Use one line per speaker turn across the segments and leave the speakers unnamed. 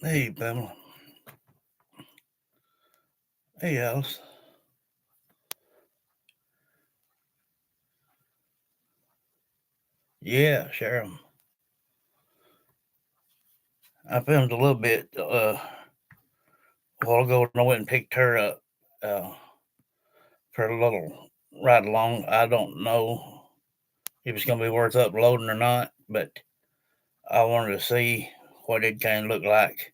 Hey, Pamela. Hey, Alice. Yeah, share 'em. I filmed a little bit a while ago, and I went and picked her up uh, for a little ride along. I don't know if it's going to be worth uploading or not, but I wanted to see what it kind of looked like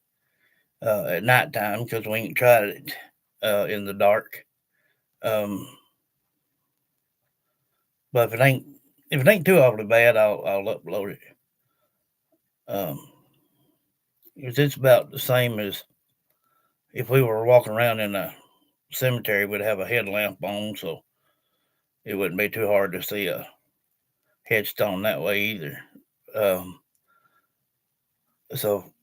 at nighttime because we ain't tried it in the dark. Um, but if it ain't too awfully bad, I'll upload it. Um, 'Cause it's about the same as if we were walking around in a cemetery, we'd have a headlamp on, so it wouldn't be too hard to see a headstone that way either. Um, so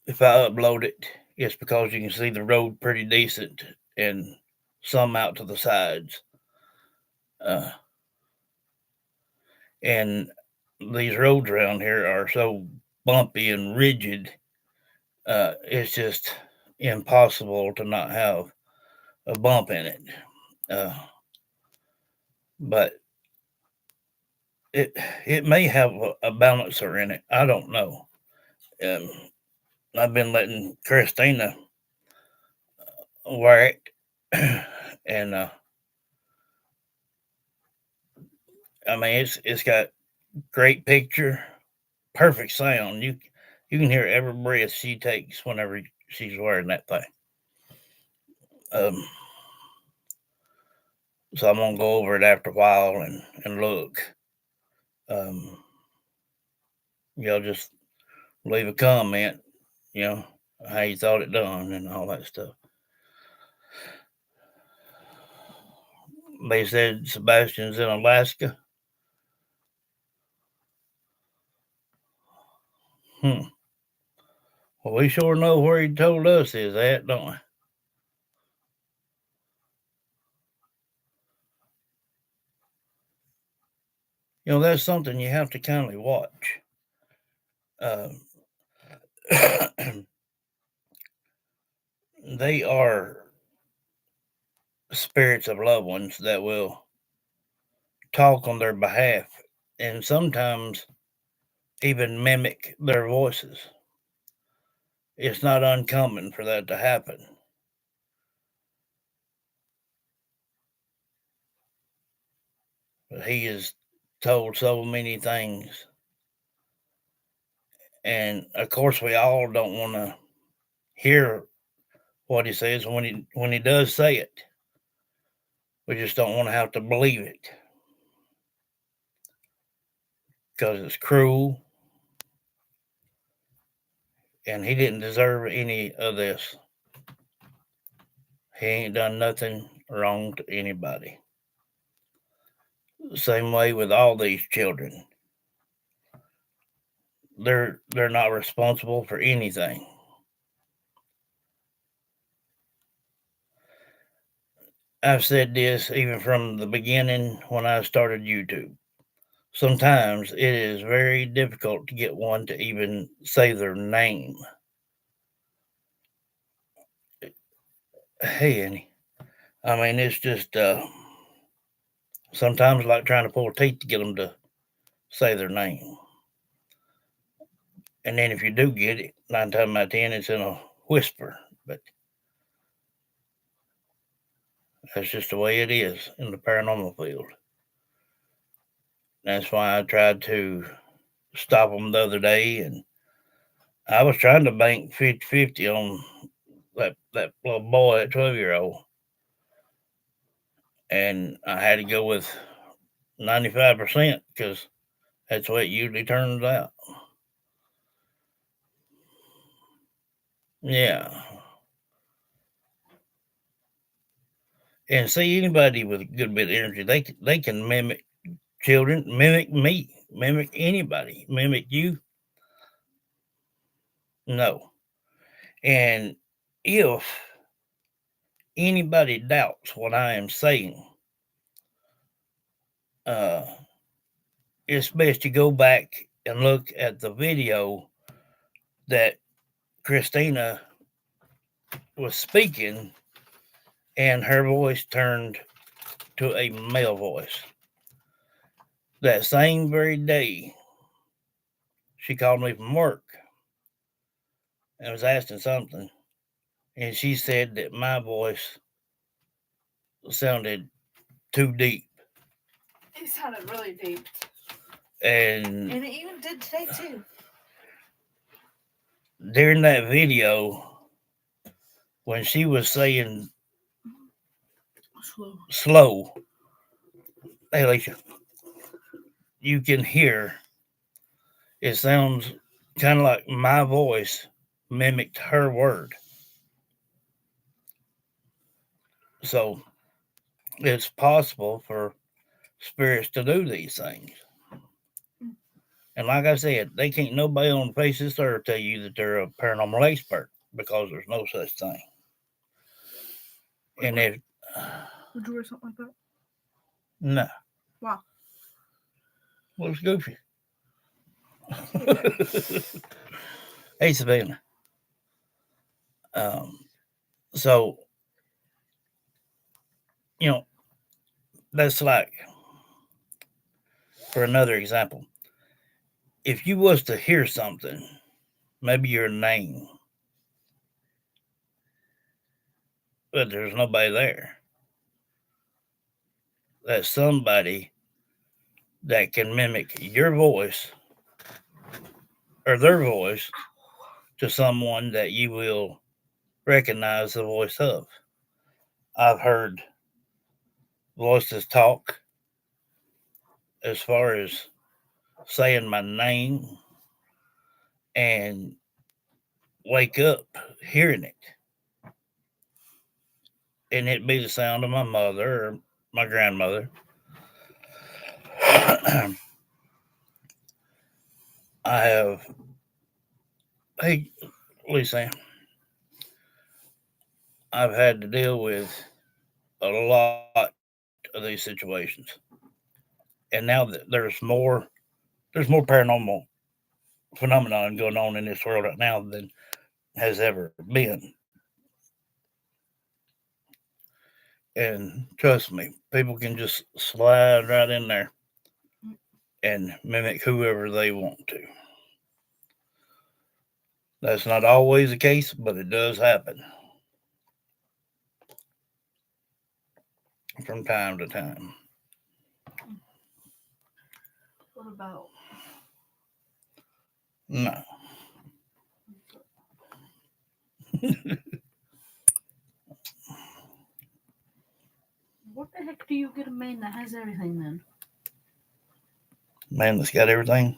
if I upload it, it's because you can see the road pretty decent and some out to the sides. Uh, and these roads around here are so bumpy and rigid, it's just impossible to not have a bump in it. Uh, but it it may have a balancer in it. I don't know. Um, I've been letting Christina wear it, and I mean it's got great picture, perfect sound. You can hear every breath she takes whenever she's wearing that thing. Um, so I'm gonna go over it after a while and look. Um, just leave a comment, you know, how you thought it done and all that stuff. They said Sebastian's in Alaska. Hmm. Well, we sure know where he told us is at, don't we? That's something you have to kindly watch. Um, they are spirits of loved ones that will talk on their behalf and sometimes even mimic their voices. It's not uncommon for that to happen. But he has told so many things. And of course, we all don't want to hear what he says when he does say it. We just don't want to have to believe it because it's cruel and he didn't deserve any of this. He ain't done nothing wrong to anybody. Same way with all these children. They're not responsible for anything. I've said this even from the beginning when I started YouTube. Sometimes it is very difficult to get one to even say their name. Hey, Annie. I mean, it's just sometimes like trying to pull teeth to get them to say their name. And then if you do get it, 9 times out of 10, it's in a whisper. But that's just the way it is in the paranormal field. That's why I tried to stop them the other day, and I was trying to bank 50-50 on that little boy, that 12-year-old, and I had to go with 95% because that's the way it usually turns out. Yeah, and see anybody with a good bit of energy, they can mimic children, mimic me, mimic anybody, mimic you. No, and if anybody doubts what I am saying, uh, it's best to go back and look at the video that Christina was speaking, and her voice turned to a male voice. That same very day, she called me from work and was asking something, and she said that my voice sounded too deep.
It sounded really deep.
And
it even did today, too.
During that video, when she was saying slow, hey, Alicia, you can hear it sounds kind of like my voice mimicked her word. So it's possible for spirits to do these things. And like I said, they can't nobody on the face of this earth tell you that they're a paranormal expert because there's no such thing. And if
would you wear something like that?
No.
Wow.
Well, it's goofy. Hey, Savannah. So, you know, that's like, for another example, if you was to hear something, maybe your name, but there's nobody there, that's somebody that can mimic your voice or their voice to someone that you will recognize the voice of. I've heard voices talk as far as saying my name and wake up hearing it. And it be the sound of my mother or my grandmother. I have, hey, Lisa, I've had to deal with a lot of these situations. And now that there's more paranormal phenomenon going on in this world right now than has ever been. And trust me, people can just slide right in there and mimic whoever they want to. That's not always the case, but it does happen from time to time.
What about?
No.
What the heck do you get a man that has everything then?
Man that's got everything?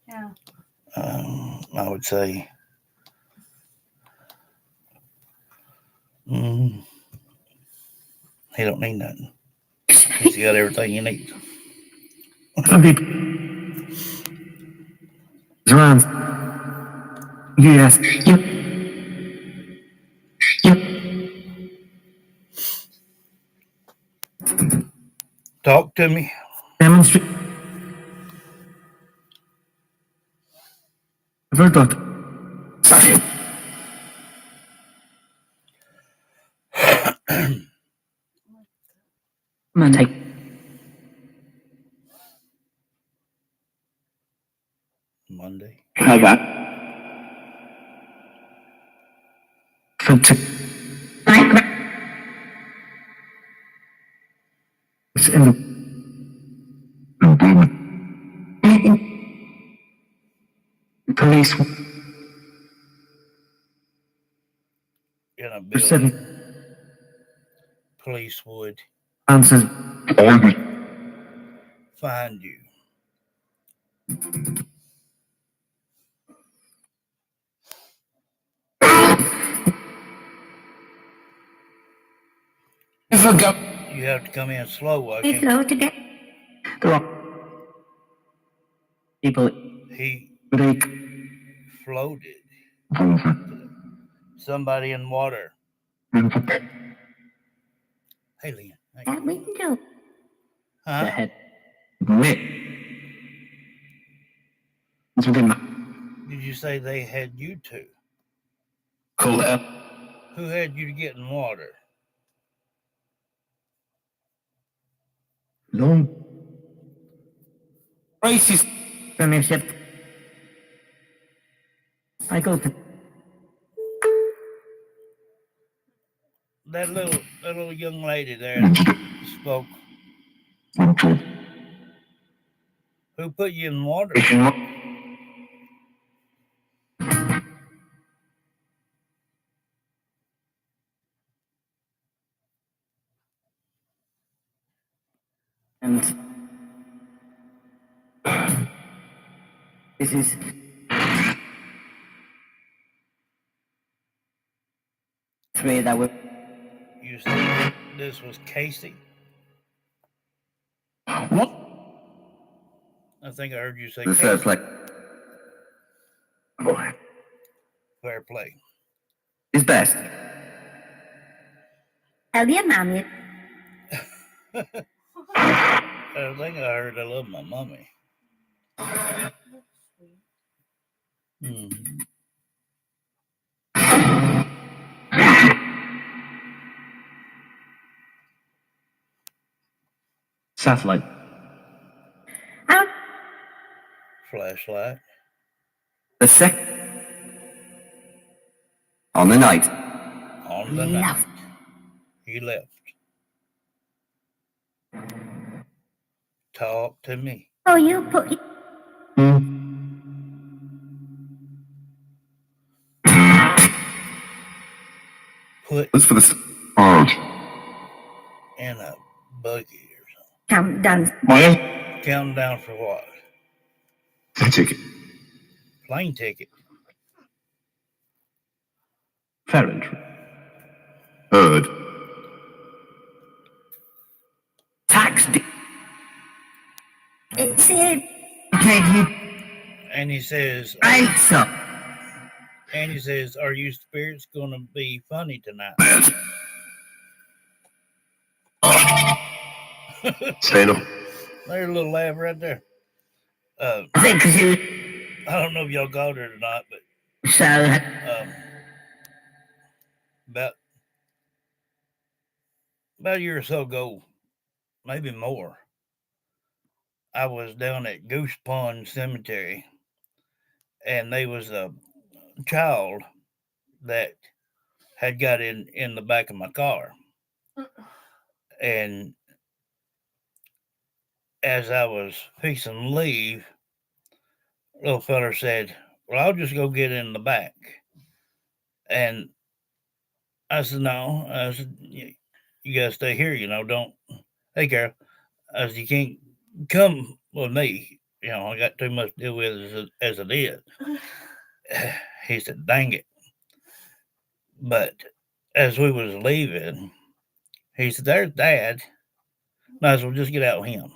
Yeah.
I would say mm, he don't need nothing. He's got everything he needs.
Around. Yes. Yep. Yep.
Talk to me.
Demonstrate. Never thought. Sorry. Monday.
Monday.
How about? It's in the police.
In a building. Police would
Answers.
find you. You have to come in slow. I can't.
Slow today. People.
He
Break.
floated. Somebody in water. Hey, Leon.
That window.
Huh?
The head. Lit.
Did you say they had you two?
Cool.
Who had you getting water?
Long. Racist. Premiership. I go to.
That little young lady there that spoke. Who put you in water?
And this is three that were.
You said this was Casey.
What?
I think I heard you say
The third
Casey.
play. Boy.
Fair play.
Is best.
Elliot Mammy.
I think I heard I love my mommy.
That's sweet.
Hmm.
Satellite.
Out.
Flashlight.
The second. On the night.
On the night. He left. Talk to me.
Oh, you put.
Put
That's for the orange.
in a buggy or
Come done.
something. Counting down for what?
Ticket.
Plane ticket.
Fair entry. Heard. Tax.
It's it.
And he says,
Right, so.
and he says, are you spirits going to be funny tonight?
Stand up.
There's a little laugh right there. I don't know if y'all got it or not, but about a year or so ago, maybe more, I was down at Goose Pond Cemetery, and there was a child that had got in the back of my car. And as I was fixing to leave, little feller said, well, I'll just go get in the back. And I said, no. I said, you got to stay here, don't. Hey, Carol. I said, you can't come with me. I got too much to deal with as it is. He said, dang it. But as we was leaving, he said, there's Dad. Might as well just get out with him.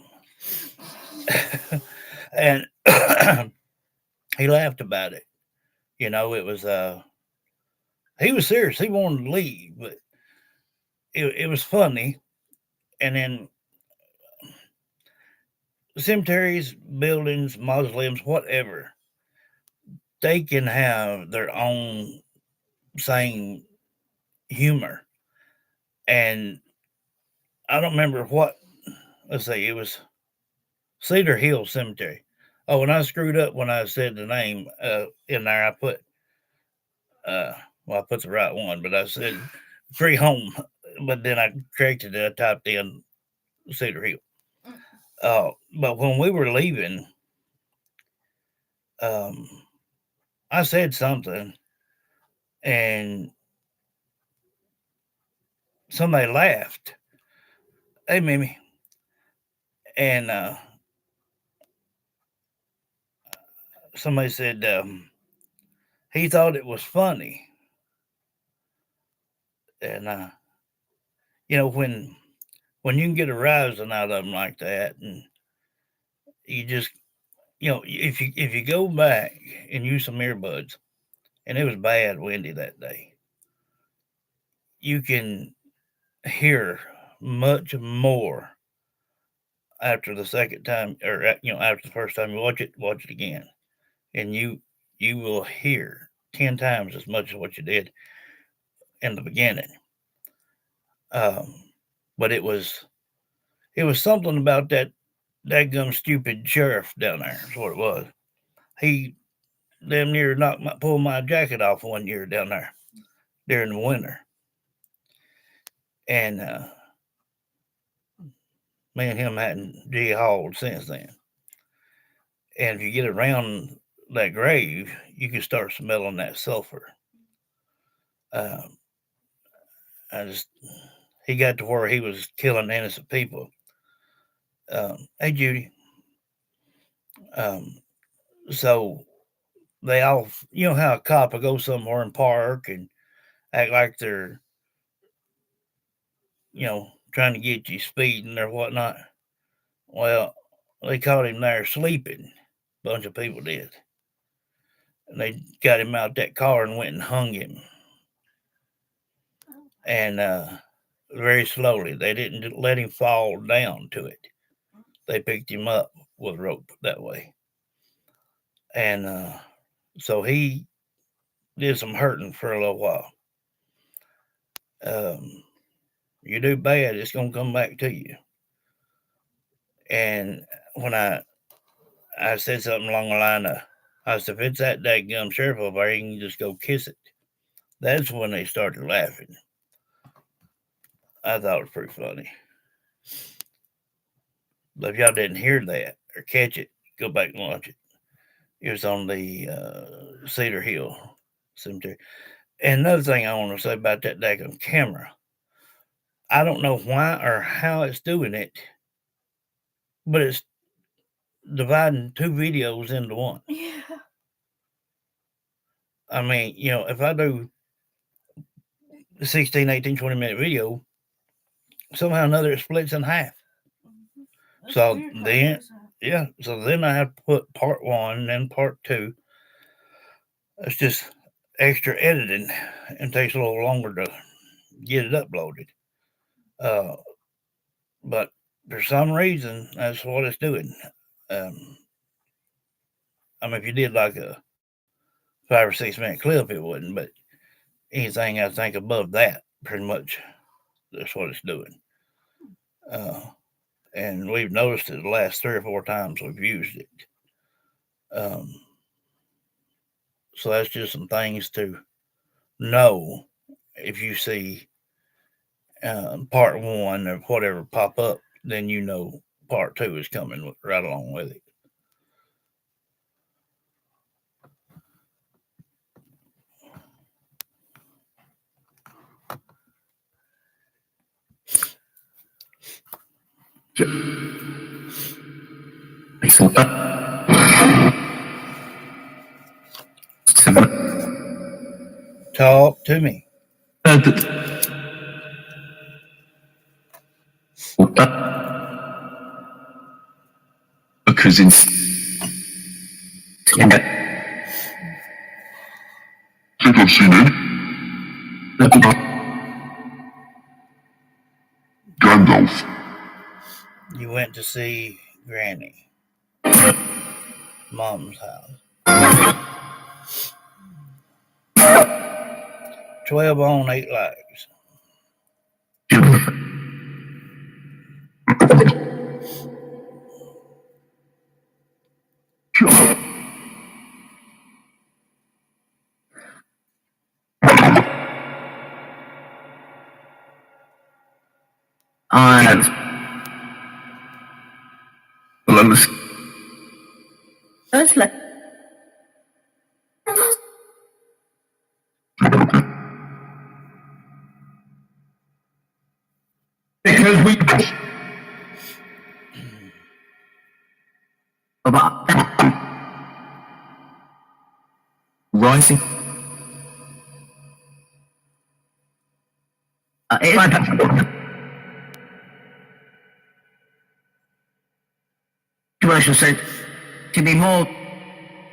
And he laughed about it. It was, he was serious. He wanted to leave, but it was funny. And then cemeteries, buildings, mausoleums, whatever, they can have their own same humor. And I don't remember what, let's see, it was Cedar Hill Cemetery. Oh, and I screwed up when I said the name in there. I put, I put the right one, but I said Free Home, but then I corrected it. I typed in Cedar Hill. But when we were leaving, I said something, and somebody laughed. Hey, Mimi. And somebody said he thought it was funny. And, when you can get a rising out of them like that, and you just, if you go back and use some earbuds, and it was bad windy that day, you can hear much more after the second time, or after the first time you watch it again, and you will hear 10 times as much as what you did in the beginning. Um, but it was something about that dadgum stupid sheriff down there. Is what it was. He damn near pulled my jacket off one year down there during the winter, and me and him hadn't hauled since then. And if you get around that grave, you can start smelling that sulfur. Um, I just he got to where he was killing innocent people. Hey Judy, um, so they all, you know how a cop will go somewhere and park and act like they're, trying to get you speeding or whatnot. Well, they caught him there sleeping. A bunch of people did, and they got him out that car and went and hung him. And very slowly, they didn't let him fall down to it. They picked him up with a rope that way, and so he did some hurting for a little while. You do bad, it's gonna come back to you. And when I said something along the line of, I said, if it's that dadgum sheriff over there, you can just go kiss it. That's when they started laughing. I thought it was pretty funny. But if y'all didn't hear that or catch it, go back and watch it. It was on the Cedar Hill Cemetery. And another thing I want to say about that daggum camera, I don't know why or how it's doing it, but it's dividing two videos into one.
Yeah.
I mean, if I do 16, 18, 20-minute video, somehow or another it splits in half.
That's
So
weird how it
then,
does that.
yeah, so then I have to put part one and then part two. It's just extra editing and takes a little longer to get it uploaded. But for some reason, that's what it's doing. Um, I mean, if you did like a 5 or 6 minute clip, it wouldn't. But anything I think above that, pretty much, that's what it's doing. And we've noticed it the last 3 or 4 times we've used it. So that's just some things to know if you see part one or whatever pop up, then you know part two is coming right along with it. Talk to me.
Because in think I've seen it. Gandalf.
You went to see Granny, Mom's house. 12 on 8 lives.
Ursula.
Because we rising. Commercial said to be more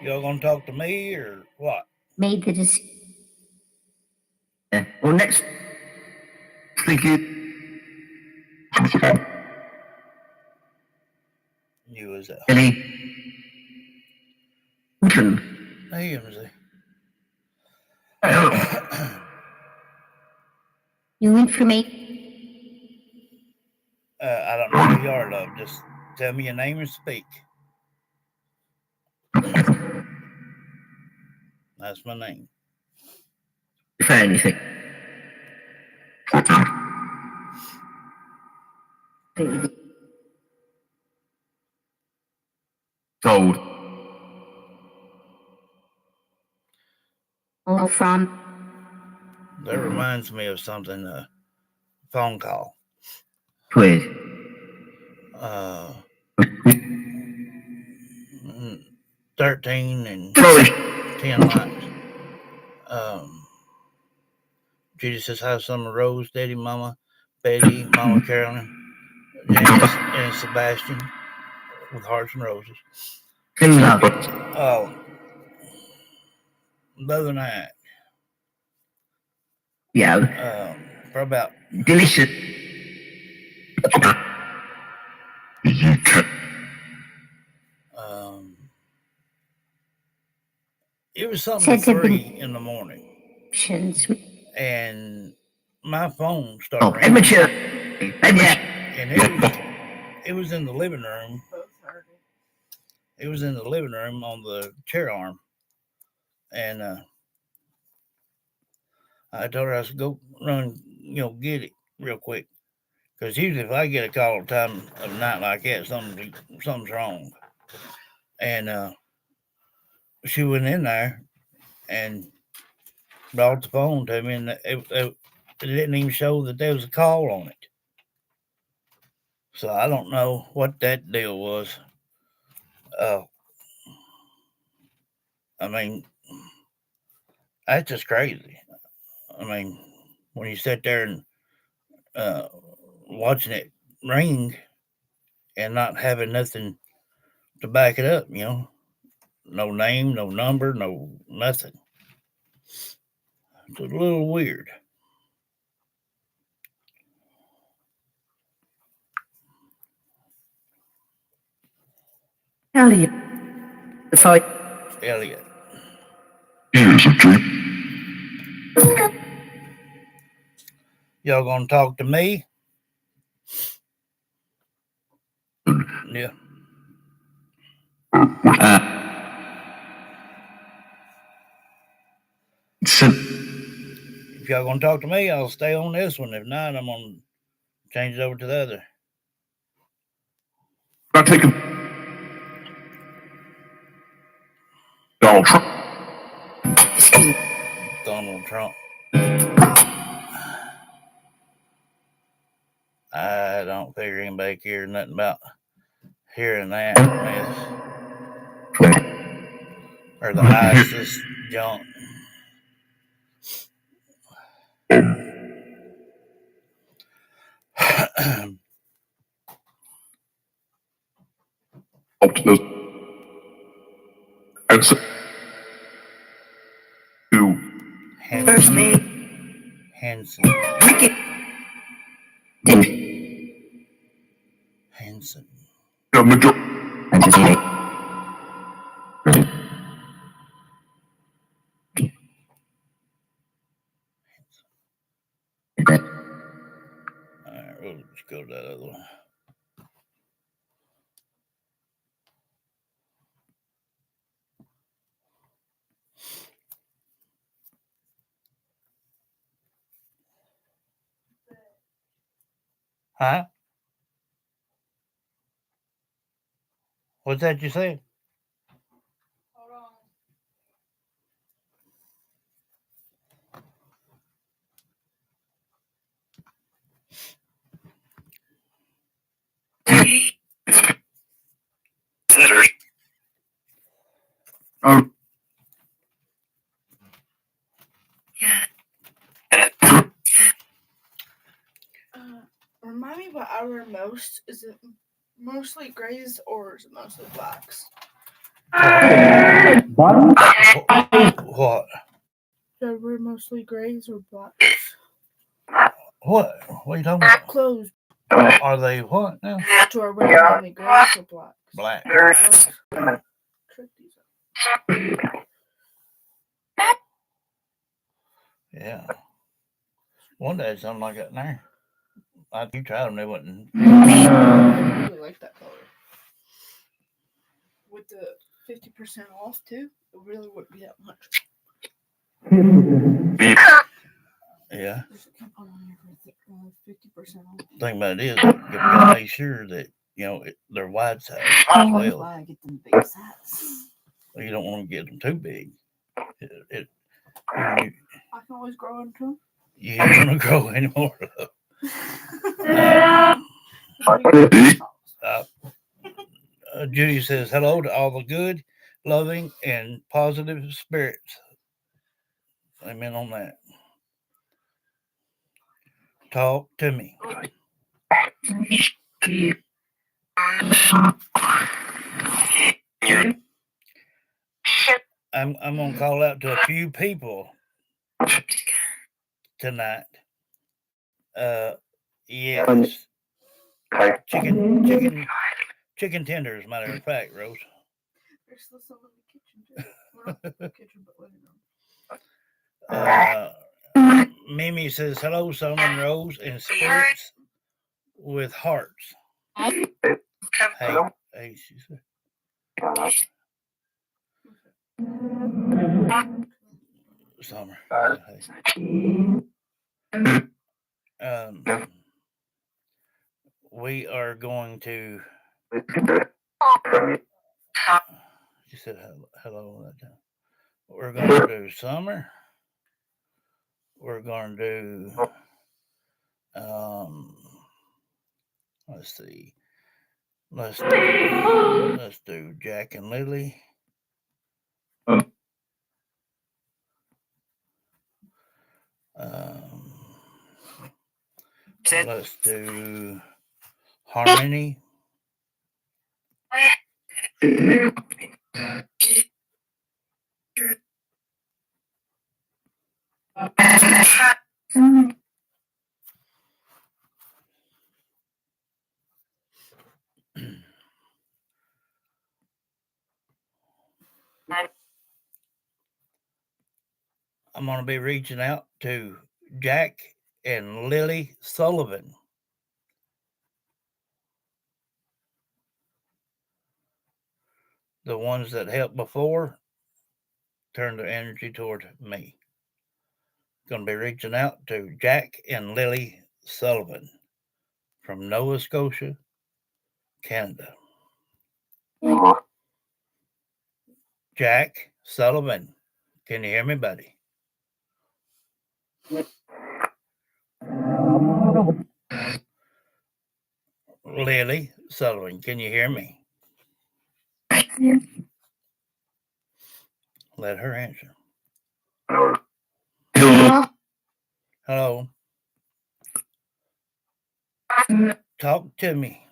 Y'all gonna talk to me or what?
made the decision.
Well, next week
You was a
Ellie.
hey, MZ.
New information.
I don't know who you are, love. Just tell me your name and speak. That's my name.
If anything. Told.
All from.
That reminds me of something. Phone call.
Please.
13 and
Sorry.
10 lines. Jesus has some Rose, Daddy, Mama, Betty, Mama Carolyn, Janice, and Sebastian with hearts and roses. The other night,
Yeah.
for about
Delicious. You can.
it was something to 3 in the morning, and my phone started ringing.
Amateur.
And it was in the living room. It was in the living room on the chair arm, and I told her I should go run, get it real quick. Because usually if I get a call at a time of night like that, something's wrong. And she went in there and brought the phone to me, and it didn't even show that there was a call on it. So I don't know what that deal was. I mean, that's just crazy. I mean, when you sit there and watching it ring and not having nothing to back it up, no name, no number, no nothing. It's a little weird.
Elliot. If I.
Elliot.
Here's a dream.
Y'all gonna talk to me? Yeah. If y'all gonna talk to me, I'll stay on this one. If not, I'm gonna change it over to the other.
I'll take him. Donald Trump.
Donald Trump. I don't figure anybody cares nothing about hearing that mess. Or the ISIS junk.
Answer.
Hanson. Hanson. Hanson. Alright, we'll just go to that other one. Huh? What's that you said?
Hold on.
Remind me what I wear most. Is it mostly grays or is it mostly blacks?
What?
Do I wear mostly grays or blacks?
What? What are you talking about?
Clothes.
Are they what now?
Do I wear only grays or blacks?
Black.
Trick these up.
Yeah. One day something like that in there. You tried them, they wasn't.
I really like that color. With the 50% off too, it really wouldn't be that much.
Yeah.
There's a coupon on here for 50% off.
Thing about it is, you gotta make sure that they're wide size as
That's
well.
why I get them big size.
You don't want to get them too big. You,
I can always grow into them.
you ain't gonna grow anymore. Uh, Judy says hello to all the good, loving, and positive spirits. Amen on that. Talk to me. I'm gonna call out to a few people tonight. Yes. Chicken tenders, matter of fact, Rose.
There's still some in the kitchen too. Well, not the kitchen, but living room.
Mimi says hello, Solomon Rose, and spirits with hearts. Hey, she said. Summer. We are going to. She said hello that time. We're going to do summer. We're going to do. Let's see. Let's do Jack and Lily. Let's do Harmony. I'm going to be reaching out to Jack and Lily Sullivan. The ones that helped before turned their energy toward me. Going to be reaching out to Jack and Lily Sullivan from Nova Scotia, Canada. Jack Sullivan, can you hear me, buddy? Lily Sullivan, can you hear me? Let her answer. Hello. Talk to me.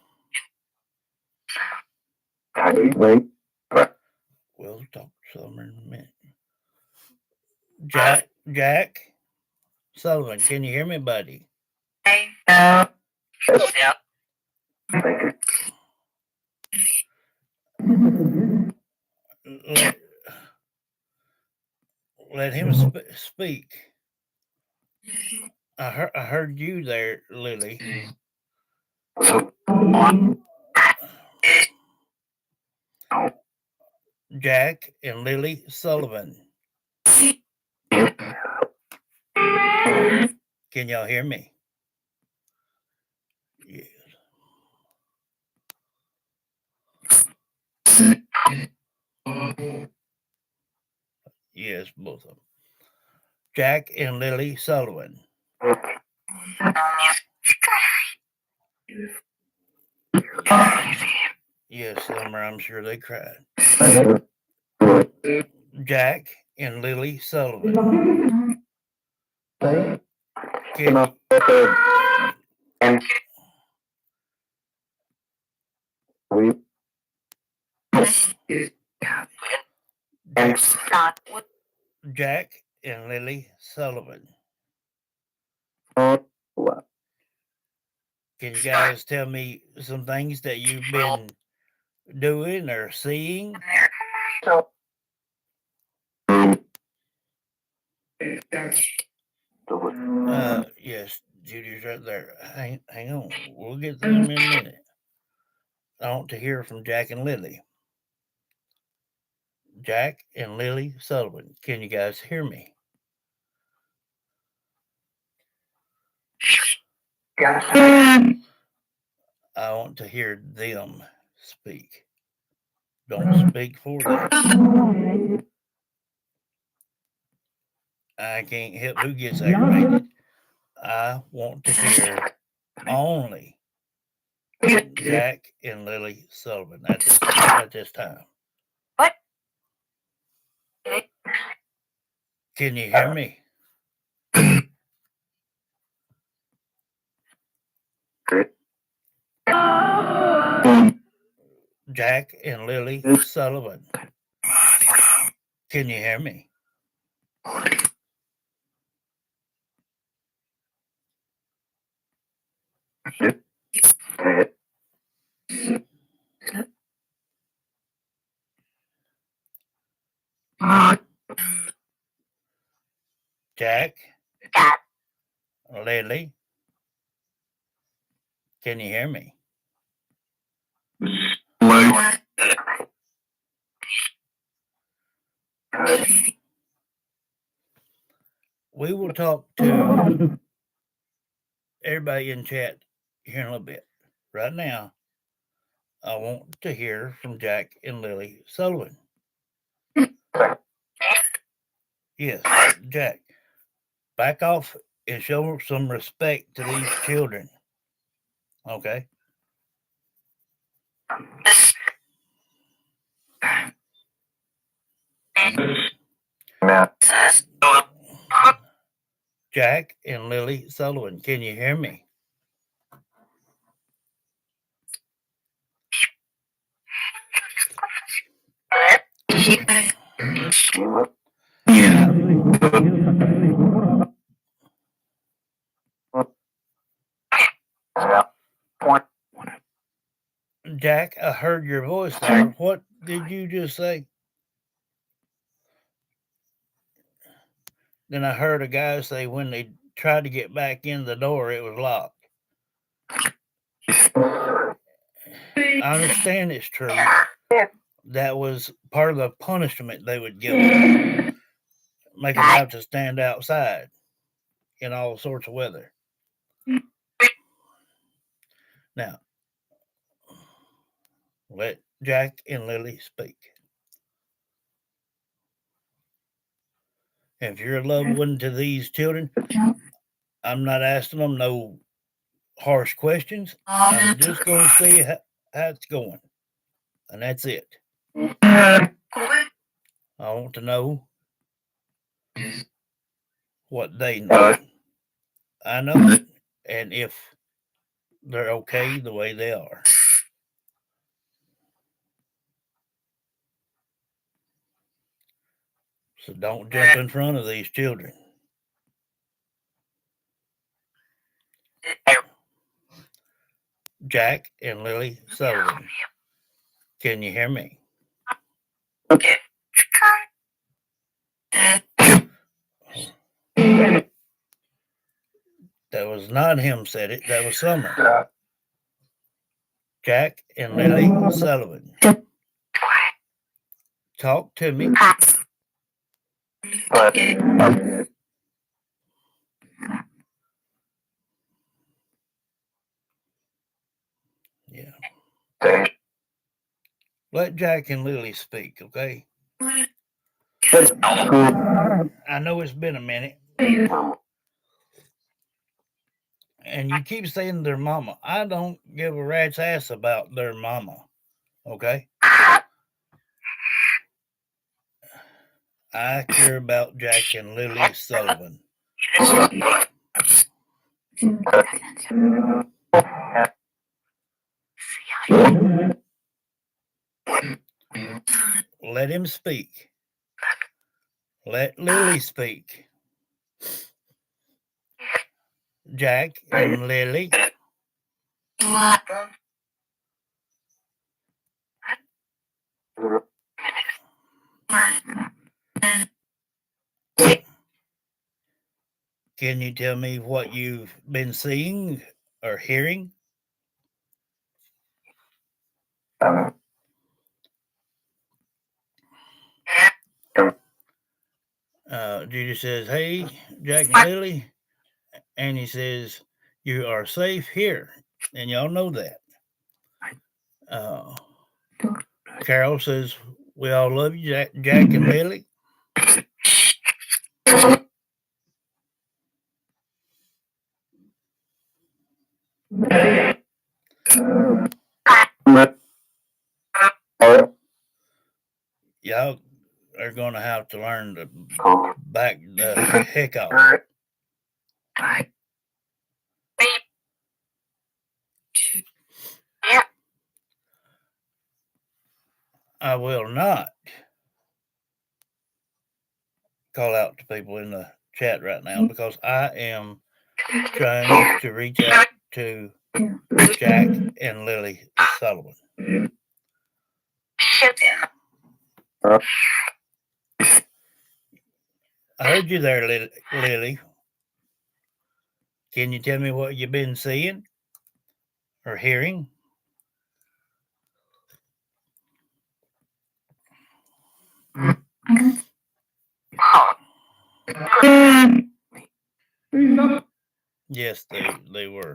We'll talk some in a minute. Jack Sullivan, can you hear me, buddy? Let him speak. I heard you there, Lily. Jack and Lily Sullivan. Can y'all hear me? Yes. Yes, both of them. Jack and Lily Sullivan. Yes, Summer, I'm sure they cried. Jack and Lily Sullivan. Jack and Lily Sullivan. Can you guys tell me some things that you've been doing or seeing? Yes, Judy's right there. Hang on. We'll get them in a minute. I want to hear from Jack and Lily. Jack and Lily Sullivan, can you guys hear me? I want to hear them speak. Don't speak for them. I can't help who gets aggravated. I want to hear only Jack and Lily Sullivan at this time. Can you hear me? Jack and Lily Sullivan. Can you hear me? Jack, Lily, can you hear me? We will talk to everybody in chat here in a little bit. Right now, I want to hear from Jack and Lily Sullivan. Yes, Jack, back off and show some respect to these children. Okay? Jack and Lily Sullivan, can you hear me? Jack, I heard your voice there. What did you just say? Then I heard a guy say when they tried to get back in the door, it was locked. I understand it's true. That was part of the punishment they would give them. Make them have to stand outside in all sorts of weather. Now, let Jack and Lily speak. If you're a loved one to these children, I'm not asking them no harsh questions. I'm just going to see how it's going. And that's it. I want to know what they know. I know it. And if they're okay the way they are. So don't jump in front of these children. Jack and Lily Sullivan, can you hear me? That was not him said it. That was Summer. Jack and Lily Sullivan. Talk to me. Yeah. Let Jack and Lily speak, okay? I know it's been a minute. And you keep saying their mama. I don't give a rat's ass about their mama, okay? I care about Jack and Lily Sullivan. Let him speak. Let Lily speak. Jack and Lily. Can you tell me what you've been seeing or hearing? Judy says, "Hey, Jack and Lily," and he says, "You are safe here," and y'all know that. Uh, Carol says, "We all love you, Jack and Lily." Y'all are going to have to learn to back the heck off. I will not call out to people in the chat right now because I am trying to reach out to Jack and Lily Sullivan. I heard you there, Lily. Can you tell me what you've been seeing or hearing? Yes, they were.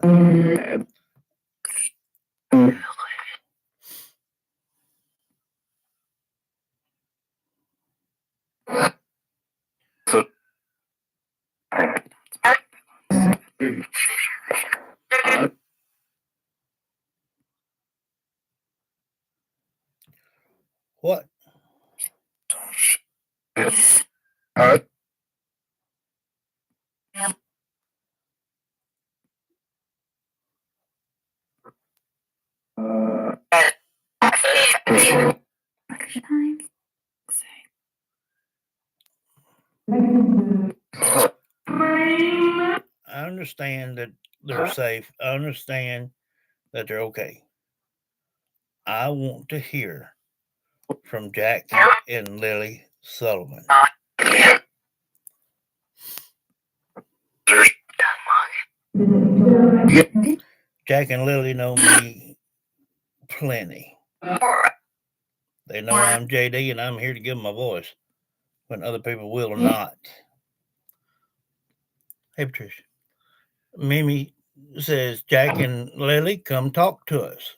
What? I understand that they're safe. I understand that they're okay. I want to hear from Jack and Lily Sullivan. Jack and Lily know me plenty. They know I'm JD and I'm here to give them a voice when other people will not. Hey, Patricia. Mimi says, Jack and Lily, come talk to us.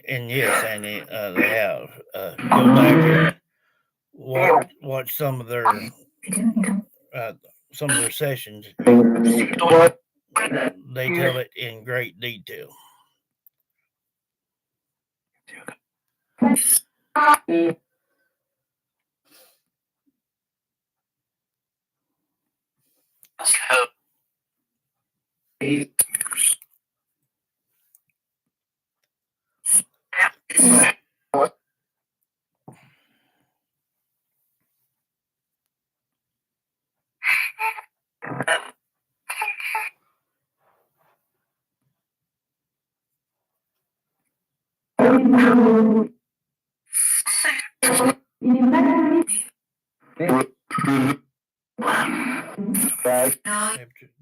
And yes, Annie, they have. Go back and watch some of their sessions. They tell it in great detail.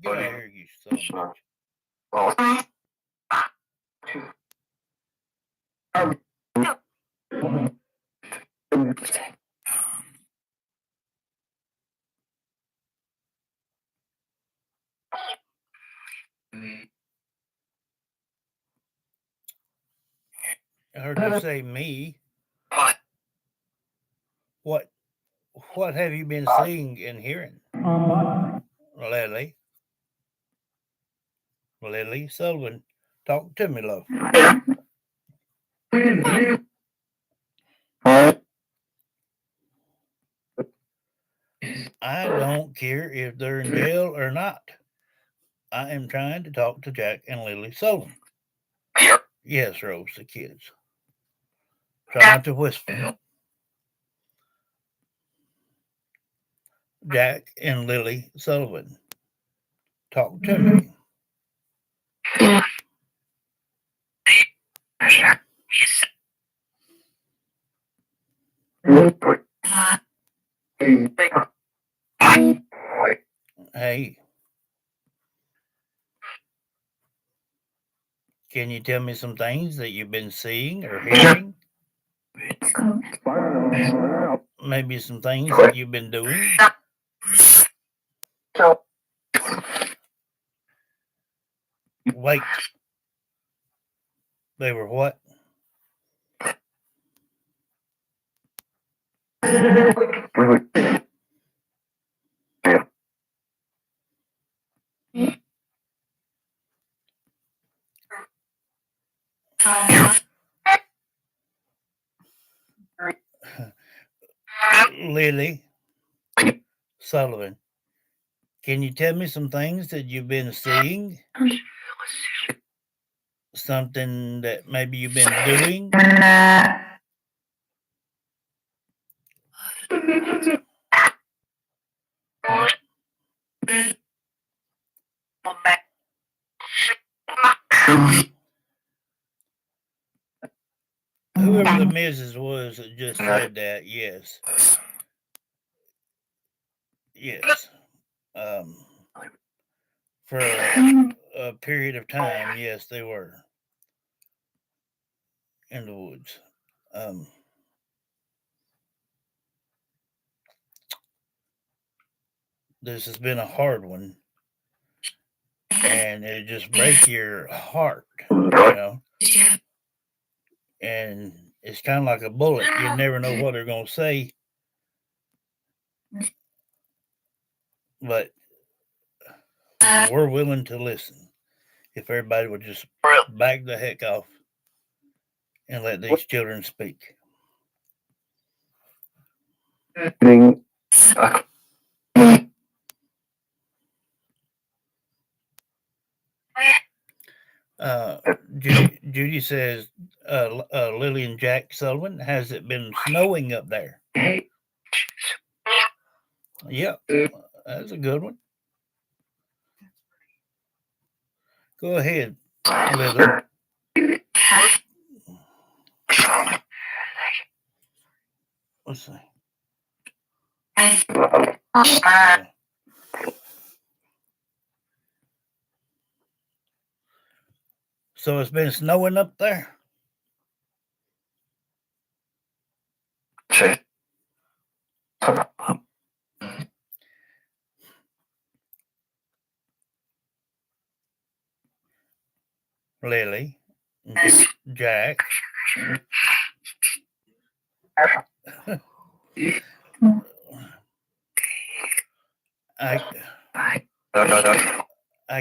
Get out of here, you son of a bitch. I heard you say me. What have you been seeing and hearing? Lily. Lily Sullivan. Talk to me, love. I don't care if they're in jail or not. I am trying to talk to Jack and Lily Sullivan. Yes, Rose, the kids. Try not to whisper. Jack and Lily Sullivan. Talk to me. Hey, can you tell me some things that you've been seeing or hearing? Maybe some things that you've been doing? Wait, they were what? Lily Sullivan, can you tell me some things that you've been seeing? Something that maybe you've been doing? Whoever the missus was that just said that, yes. Yes. For a period of time, yes, they were in the woods. This has been a hard one, and it just break your heart, you know. And it's kind of like a bullet. You never know what they're gonna say, but we're willing to listen. If everybody would just back the heck off and let these children speak. Judy says, Lily and Jack Sullivan, has it been snowing up there? Yeah, that's a good one. Go ahead, Lily. Let's see. Yeah. So it's been snowing up there? Lily, Jack. I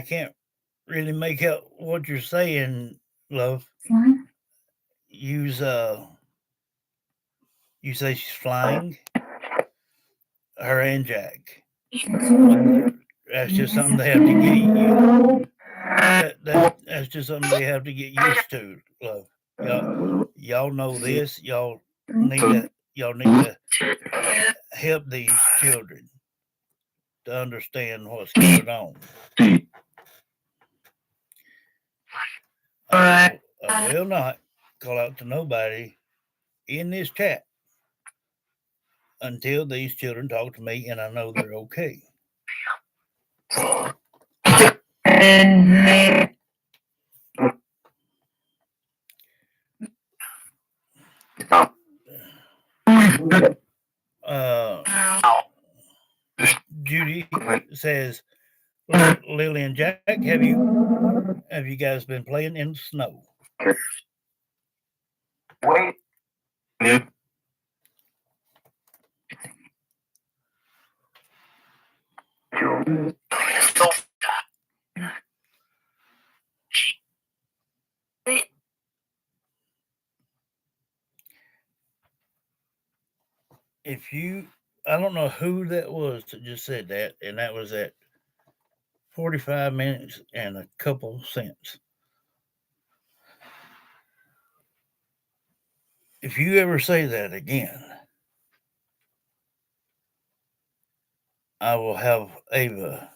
can't really make out what you're saying, love. Use you say she's flying? Her and Jack. That's just something they have to get you. That's just something they have to get used to, love. Y'all know this. Y'all need to help these children to understand what's going on. I will not call out to nobody in this chat until these children talk to me and I know they're okay. Judy says, Lily and Jack, have you guys been playing in the snow? I don't know who that was that just said that, and that was at 45 minutes and a couple cents. If you ever say that again, I will have Ava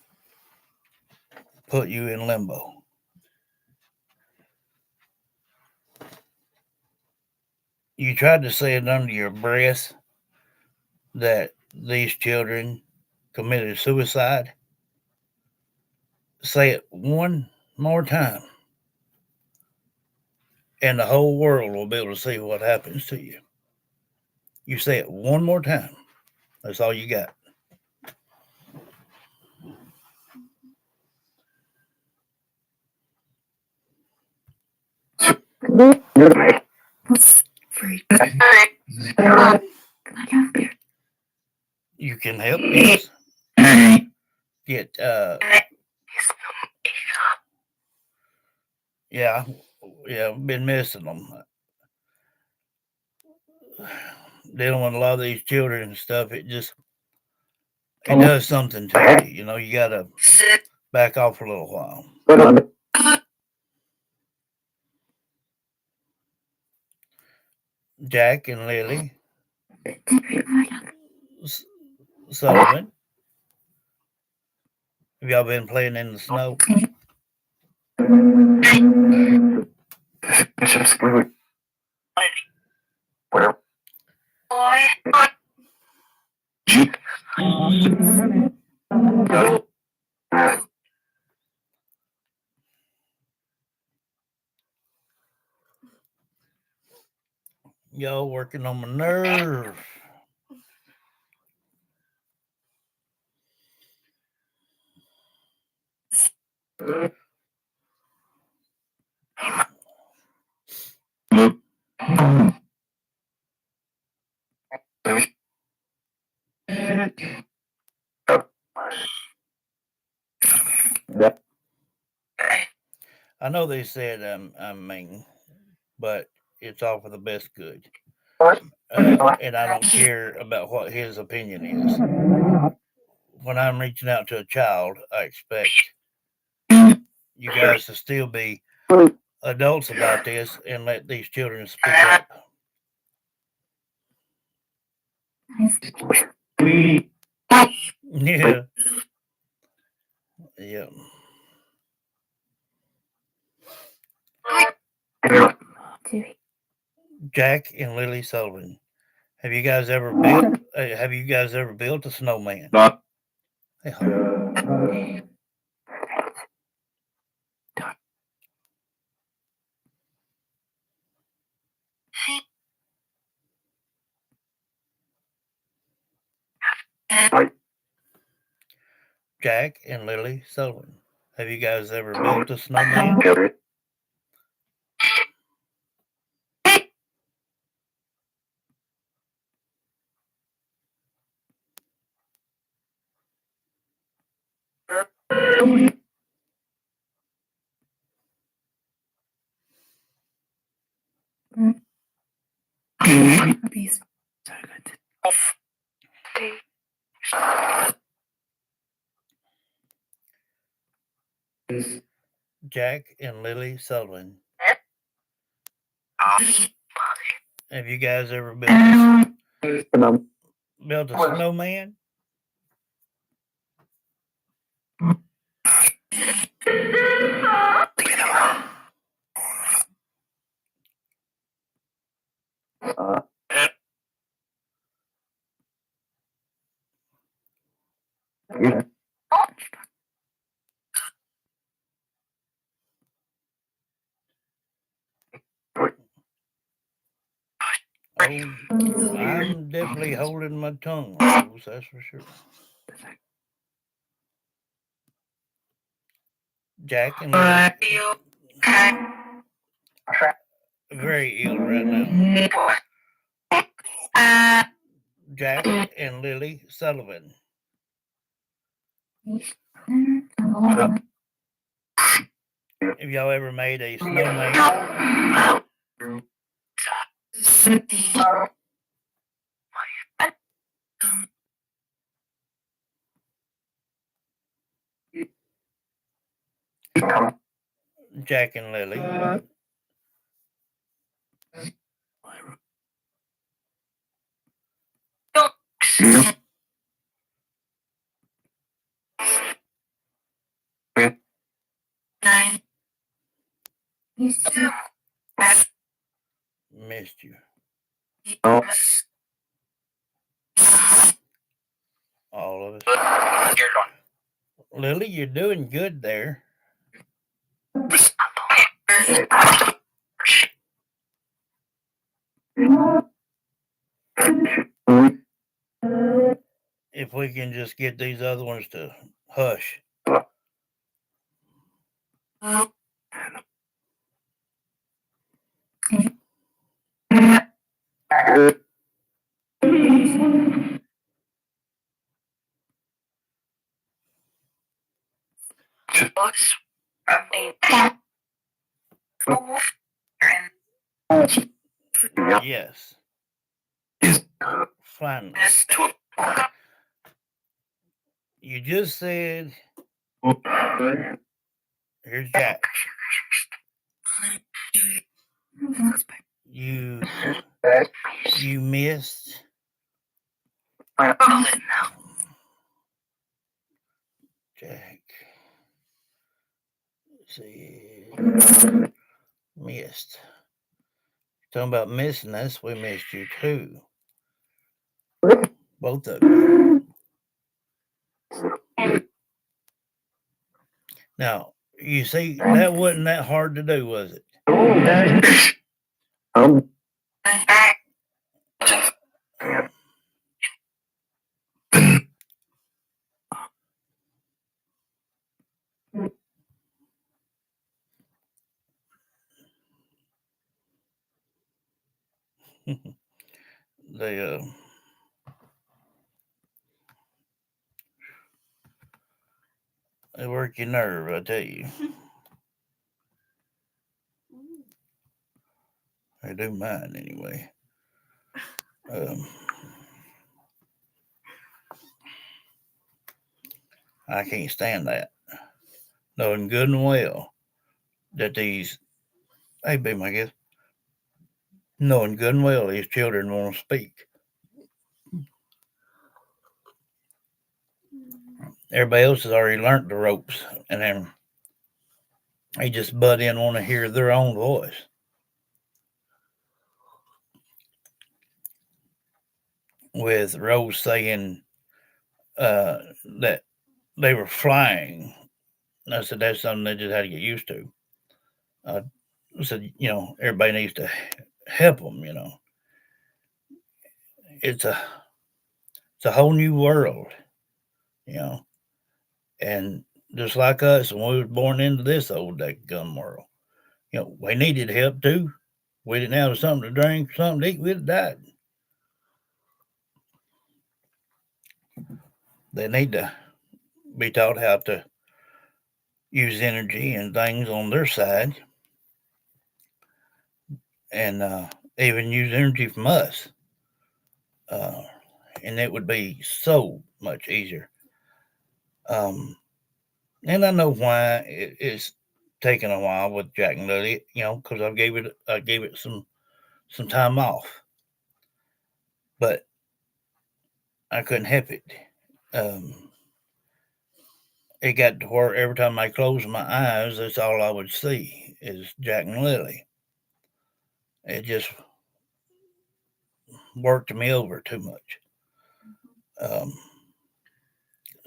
put you in limbo. You tried to say it under your breath that these children committed suicide, say it one more time, and the whole world will be able to see what happens to you. You say it one more time. That's all you got. You can help, yes. Get yeah, I've been missing them. Dealing with a lot of these children and stuff, it does something to you. You know, you gotta back off for a little while. Jack and Lily Sullivan, have y'all been playing in the snow? Y'all working on my nerve. I know they said I'm mean, but it's all for the best good. And I don't care about what his opinion is. When I'm reaching out to a child, I expect you guys to still be adults about this and let these children speak up. Yeah. Yeah. Jack and Lily Sullivan. Have you guys ever built a snowman? Hey, Jack and Lily Sullivan. Have you guys ever built a snowman? Jack and Lily Sullivan. Have you guys ever built a snowman? Oh, I'm definitely holding my tongue, Rose, that's for sure. Jack and Lily. Very ill right now. Jack and Lily Sullivan. Have y'all ever made a snowman? Jack and Lily. Missed you. Lily, you're doing good there. If we can just get these other ones to hush. Yes. Finally. You just said, here's Jack. You missed. Jack. See, missed. Talking about missing us, we missed you too. Both of you. Now, you see, that wasn't that hard to do, was it? They they work your nerve, I tell you. They do mine anyway. I can't stand that. Knowing good and well that these, hey, be my guest, knowing good and well these children want to speak. Everybody else has already learned the ropes, and then they just butt in, want to hear their own voice. With Rose saying that they were flying, I said that's something they just had to get used to. I said, everybody needs to help them. It's a whole new world, and just like us, when we was born into this old gun world, we needed help too. We didn't have something to drink, something to eat, we'd have died. They need to be taught how to use energy and things on their side, and even use energy from us. And it would be so much easier. And I know why it's taking a while with Jack and Lily, because I gave it some time off, but I couldn't help it. It got to where every time I closed my eyes, that's all I would see is Jack and Lily. It just worked me over too much.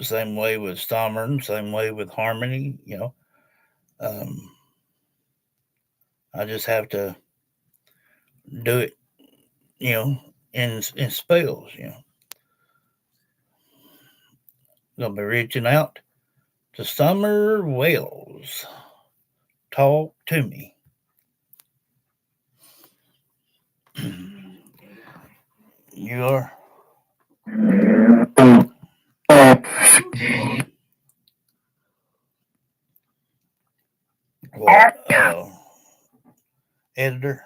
Same way with Stommern, same way with Harmony, I just have to do it, in spells, Gonna be reaching out to Summer Wells. Talk to me. You are. What, editor?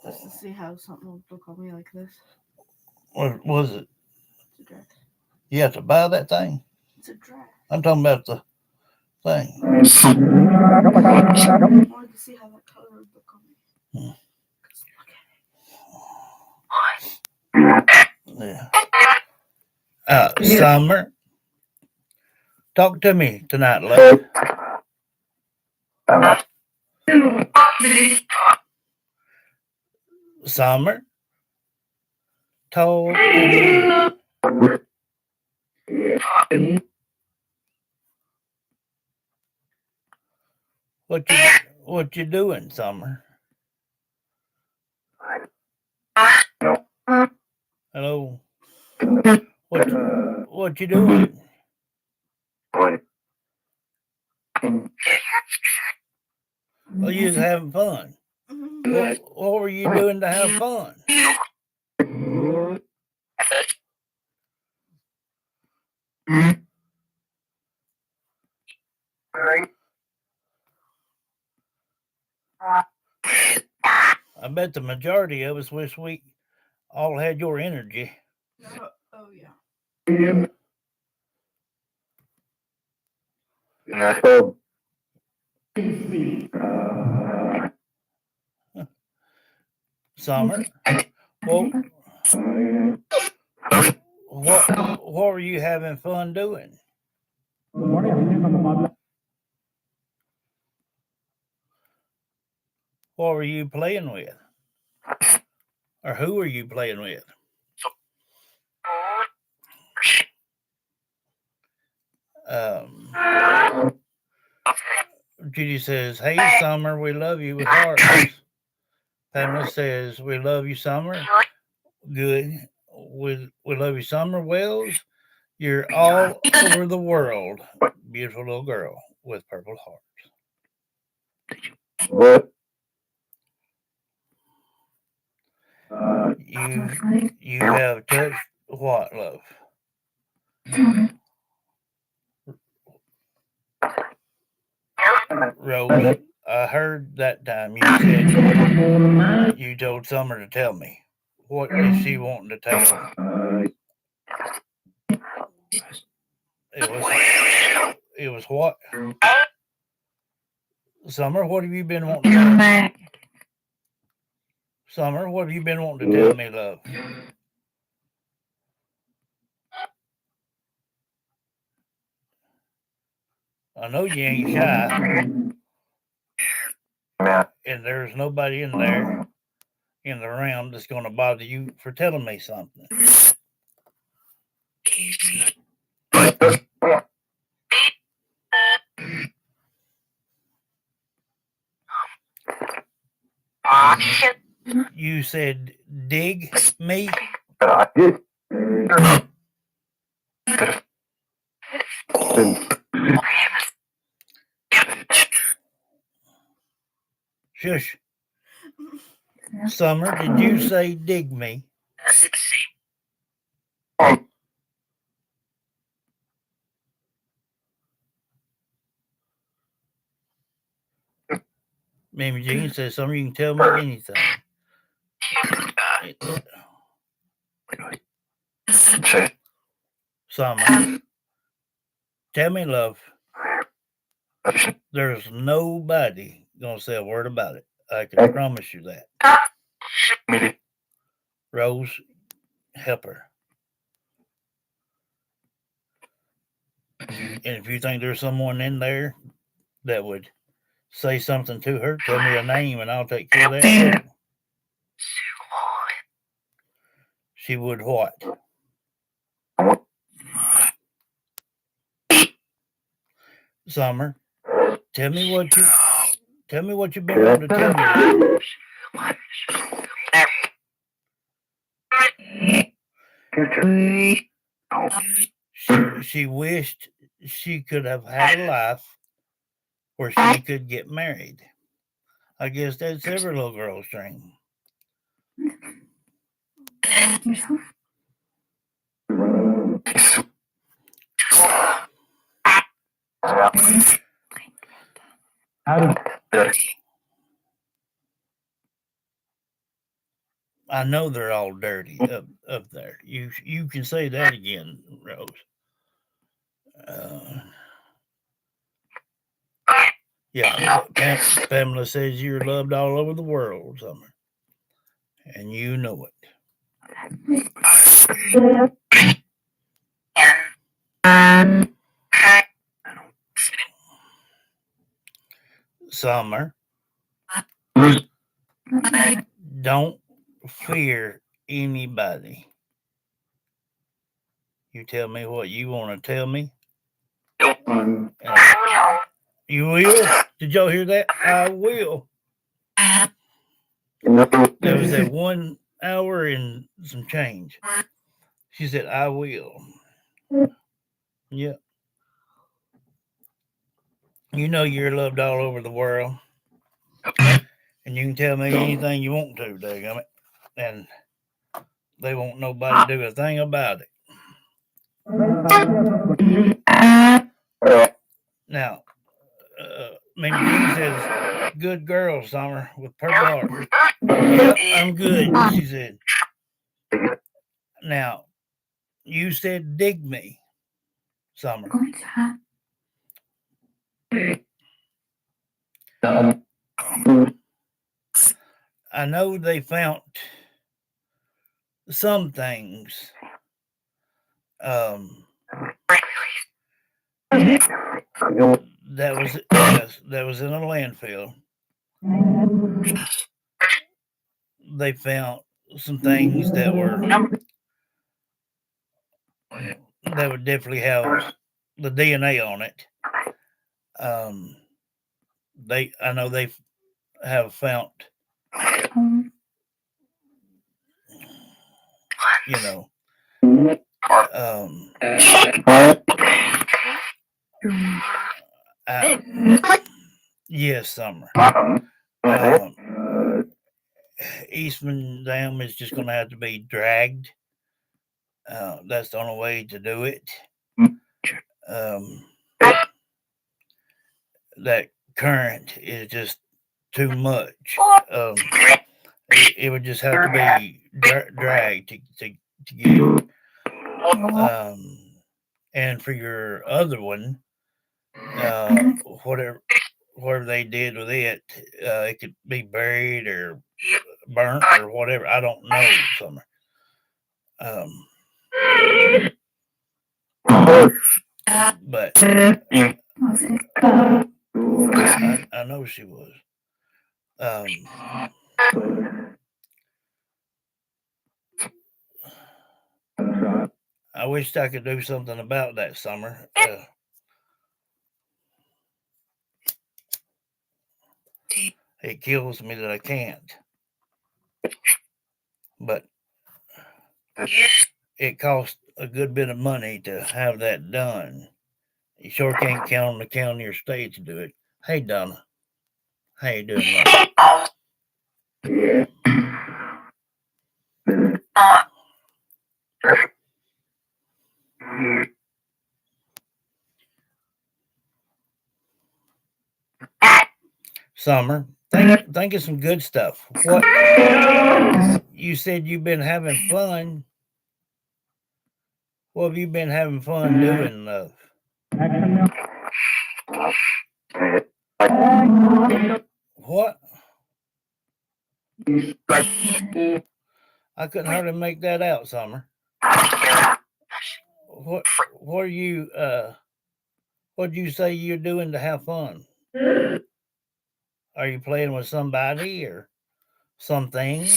Just to see how something would look on me like this.
What was it?
It's a dress.
You have to buy that thing?
It's a dress.
I'm talking about the thing.
I wanted to see how that color would look on me.
Look at it. Yeah. Summer, talk to me tonight, love. Summer, talk to me. What you doing, Summer? Hello. What you doing? Oh, you was having fun. What were you doing to have fun? I bet the majority of us wish we all had your energy.
Oh yeah.
Summer. Well, what were you having fun doing? What were you playing with? Or who were you playing with? Judy says, "Hey, Summer, we love you," with hearts. Pamela says, "We love you, Summer." Good. We love you, Summer Wells. You're all over the world. Beautiful little girl with purple hearts. You have touched what, love? Rose, I heard that time you said you told Summer to tell me. What is she wanting to tell? It was what? Summer, what have you been wanting to tell me? Summer, what have you been wanting to tell me, love? I know you ain't shy. And there's nobody in there in the round that's going to bother you for telling me something. You said dig me? Shush. Summer, did you say dig me? Mamie Jean says, Summer, you can tell me anything. Summer, tell me, love. There's nobody going to say a word about it. I can promise you that. Rose, help her. And if you think there's someone in there that would say something to her, tell me a name and I'll take care of that. She would what? Summer, tell me what you've been wanting to tell me. She wished she could have had a life where she could get married. I guess that's every little girl's dream. I know they're all dirty up there. You can say that again, Rose. Yeah, Pamela says you're loved all over the world, Summer, and you know it. Summer, don't fear anybody. You tell me what you want to tell me.
Um,
You will? Did y'all hear that? I will. That was that 1 hour and some change. She said, I will. Yeah. You know you're loved all over the world. And you can tell me anything you want to, daggum it. And they won't nobody do a thing about it. Now, Minnie Jean says, good girl, Summer, with purple heart. Yep, I'm good, she said. Now, you said dig me, Summer. I know they found some things. That was in a landfill. They found some things that would definitely have the DNA on it. I know they have found, you know, yes, Summer. Eastman Dam is just going to have to be dragged. That's the only way to do it. That current is just too much. It would just have to be dragged to get. And for your other one, whatever they did with it, it could be buried or burnt or whatever. I don't know, Summer. But I know she was. I wished I could do something about that, Summer. It kills me that I can't. But it costs a good bit of money to have that done. You sure can't count on the county or state to do it. Hey, Donna. How you doing, love? Summer, think of some good stuff. What you said you've been having fun. What have you been having fun doing, love? What? I couldn't hardly make that out, Summer. What are you what'd you say you're doing to have fun? Are you playing with somebody or something?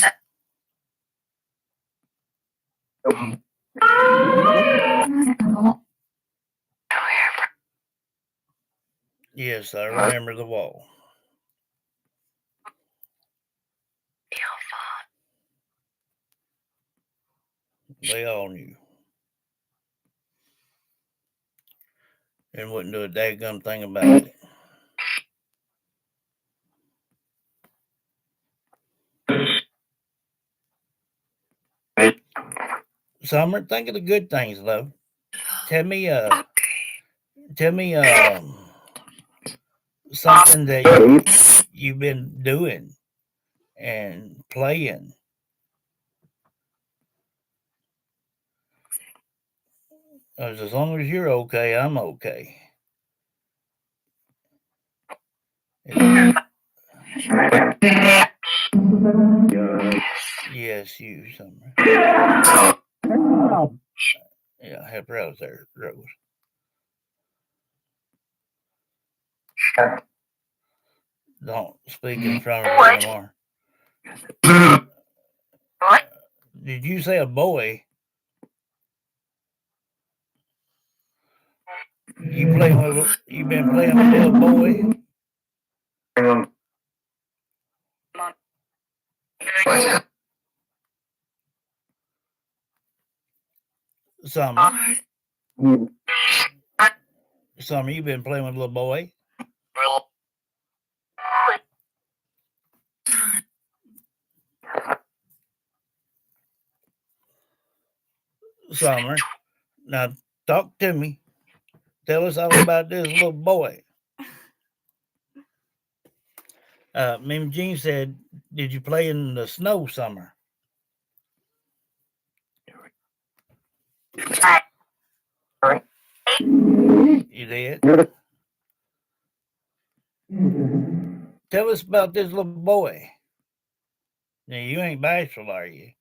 Yes, I remember the wall. They all knew. And wouldn't do a daggum thing about it. Summer, think of the good things, love. Tell me something that you've been doing and playing. As long as you're okay, I'm okay. Yes, you, Summer. Yeah, help her out there, Rose. Don't speak in front of her anymore. Did you say a boy? You been playing with a little boy? Summer. Summer, you been playing with a little boy? Summer. Now talk to me. Tell us all about this little boy. Mimi Jean said, did you play in the snow, Summer? You did? Tell us about this little boy. Now, you ain't bashful, are you?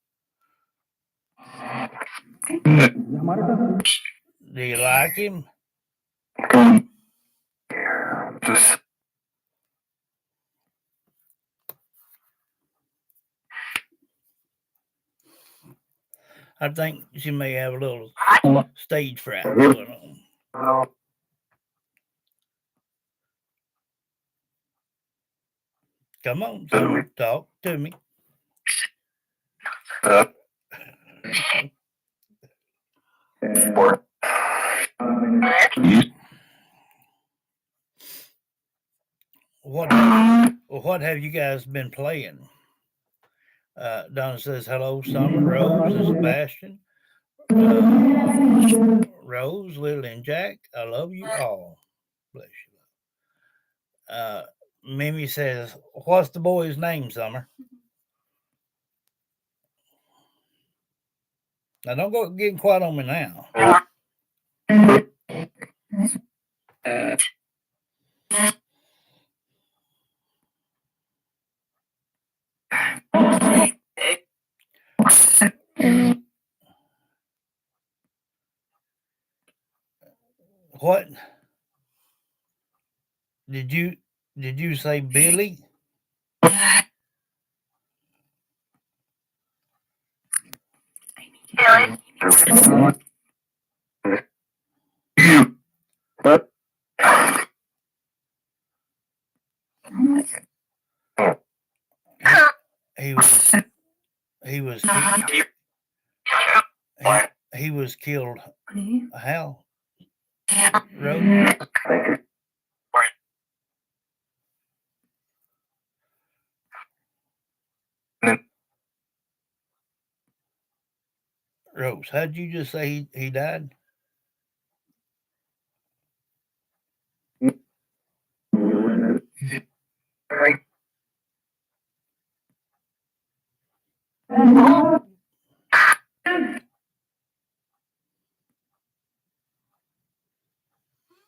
Do you like him? I think she may have a little stage fright going on. Come on, Summer, talk to me. What have you guys been playing? Donna says, hello, Summer, Rose, and Sebastian. Rose, Lily, and Jack, I love you all. Bless you. Mimi says, what's the boy's name, Summer? Now, don't go getting quiet on me now. What did you say, Billy? He was killed. How? Rose? Rose, how'd you just say he died?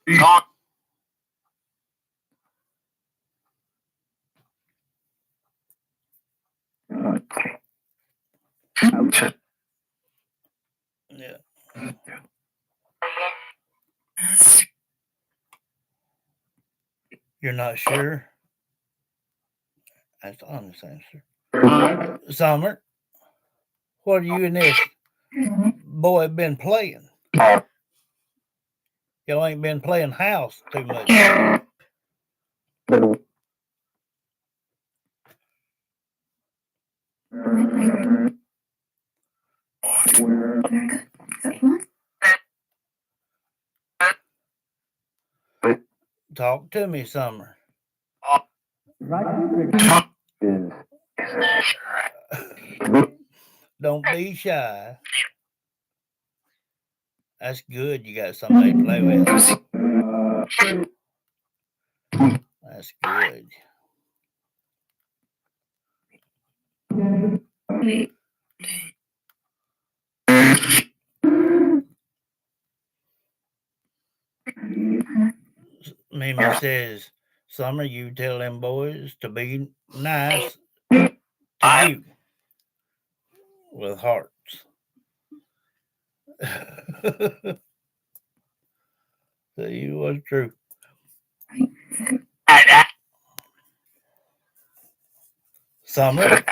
Yeah. You're not sure? That's the honest answer. Summer, what are you and this boy been playing? Y'all ain't been playing house too much. Talk to me, Summer. Don't be shy. That's good. You got somebody to play with. That's good. Mimi says, Summer, you tell them boys to be nice to you with hearts. See what's true. Summer,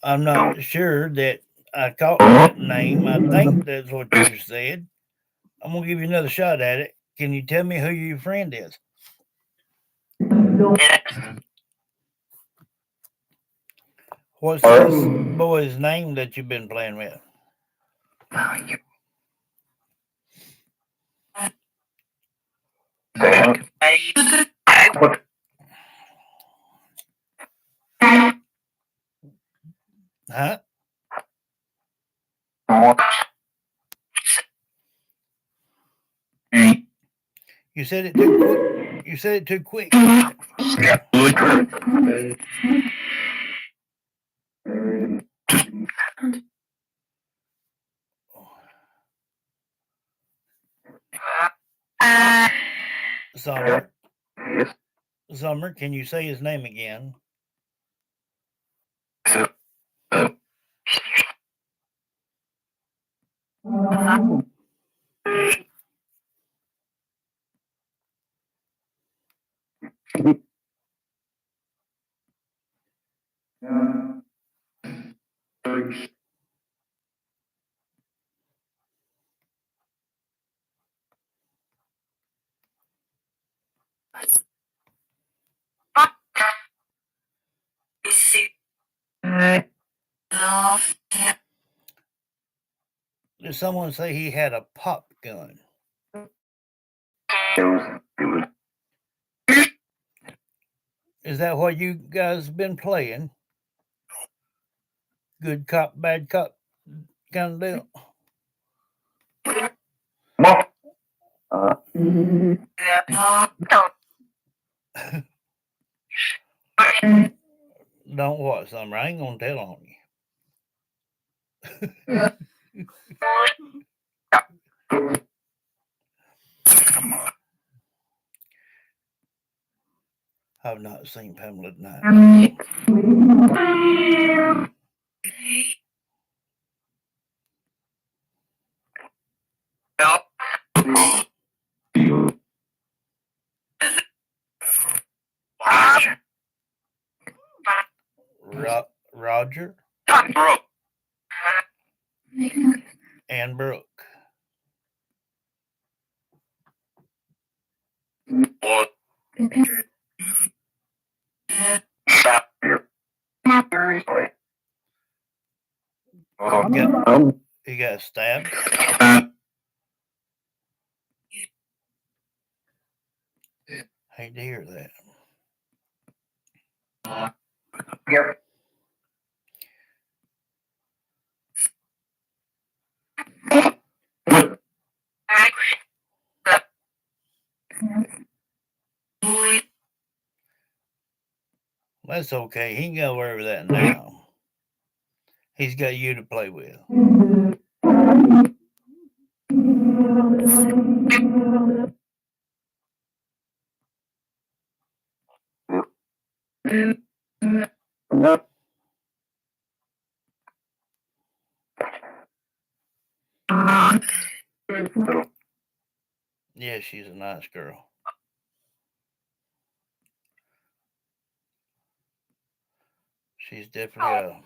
I'm not sure that I caught that name. I think that's what you said. I'm gonna give you another shot at it. Can you tell me who your friend is? What's this boy's name that you've been playing with? Huh? You said it too quick. You said it too quick. Summer. Summer, can you say his name again? Did someone say he had a pop gun? Is that what you guys been playing? Good cop, bad cop kind of deal? Don't what, Summer? I ain't gonna tell on you. I've not seen Pamela tonight. Roger and Brooke. He got stabbed. Hate to hear that. That's okay. He can go over that now. He's got you to play with. Yeah, she's a nice girl. She's definitely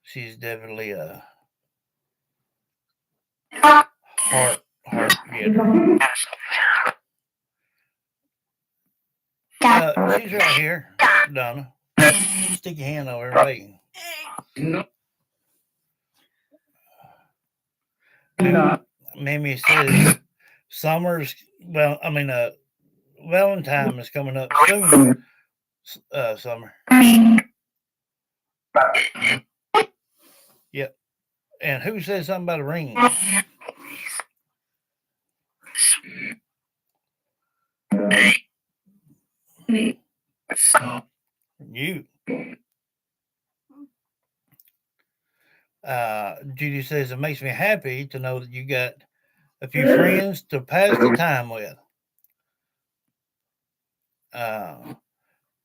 she's definitely a heart getter. She's right here, Donna. Stick your hand over her leg. Mimi says summer's Valentine is coming up soon. Summer. Yep. And who said something about a ring? You. Judy says it makes me happy to know that you got a few friends to pass the time with.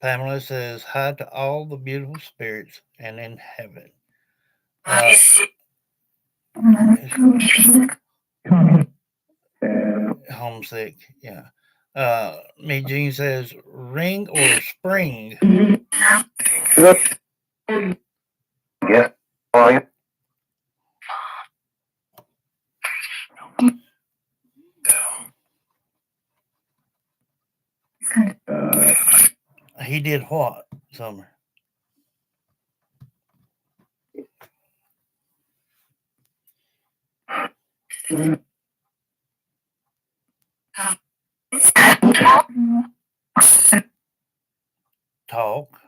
Pamela says hi to all the beautiful spirits and in heaven. Homesick, yeah. Me Jean says ring or spring. He did what, Summer? Talk.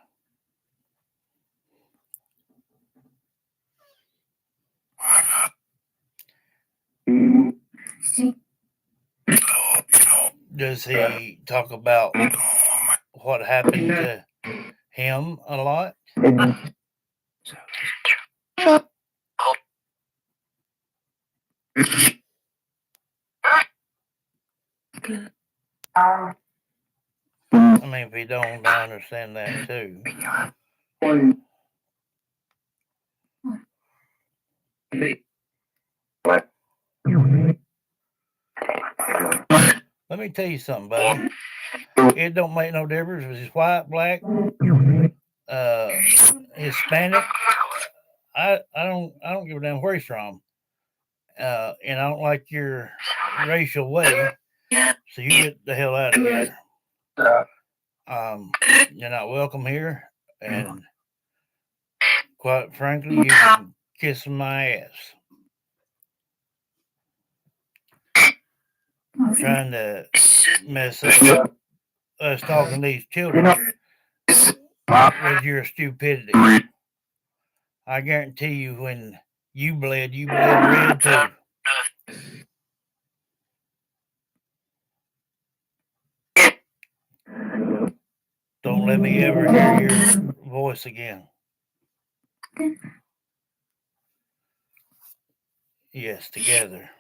Does he talk about what happened to him a lot? I mean, if he don't, I understand that too. Let me tell you something, buddy. It don't make no difference if he's white, black, Hispanic. I don't give a damn where he's from. And I don't like your racial way. So you get the hell out of here. You're not welcome here, and quite frankly, you can kiss my ass. Trying to mess up us talking to these children with your stupidity. I guarantee you, when you bled red too. Don't let me ever hear your voice again. Yes, together.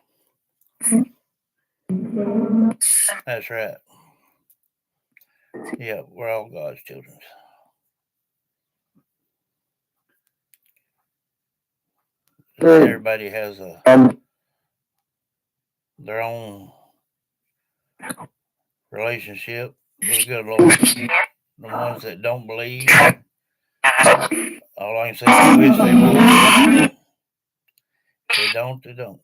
That's right. Yeah, we're all God's children. Everybody has their own relationship with the good Lord. The ones that don't believe, all I can say is I wish they would. If they don't, they don't.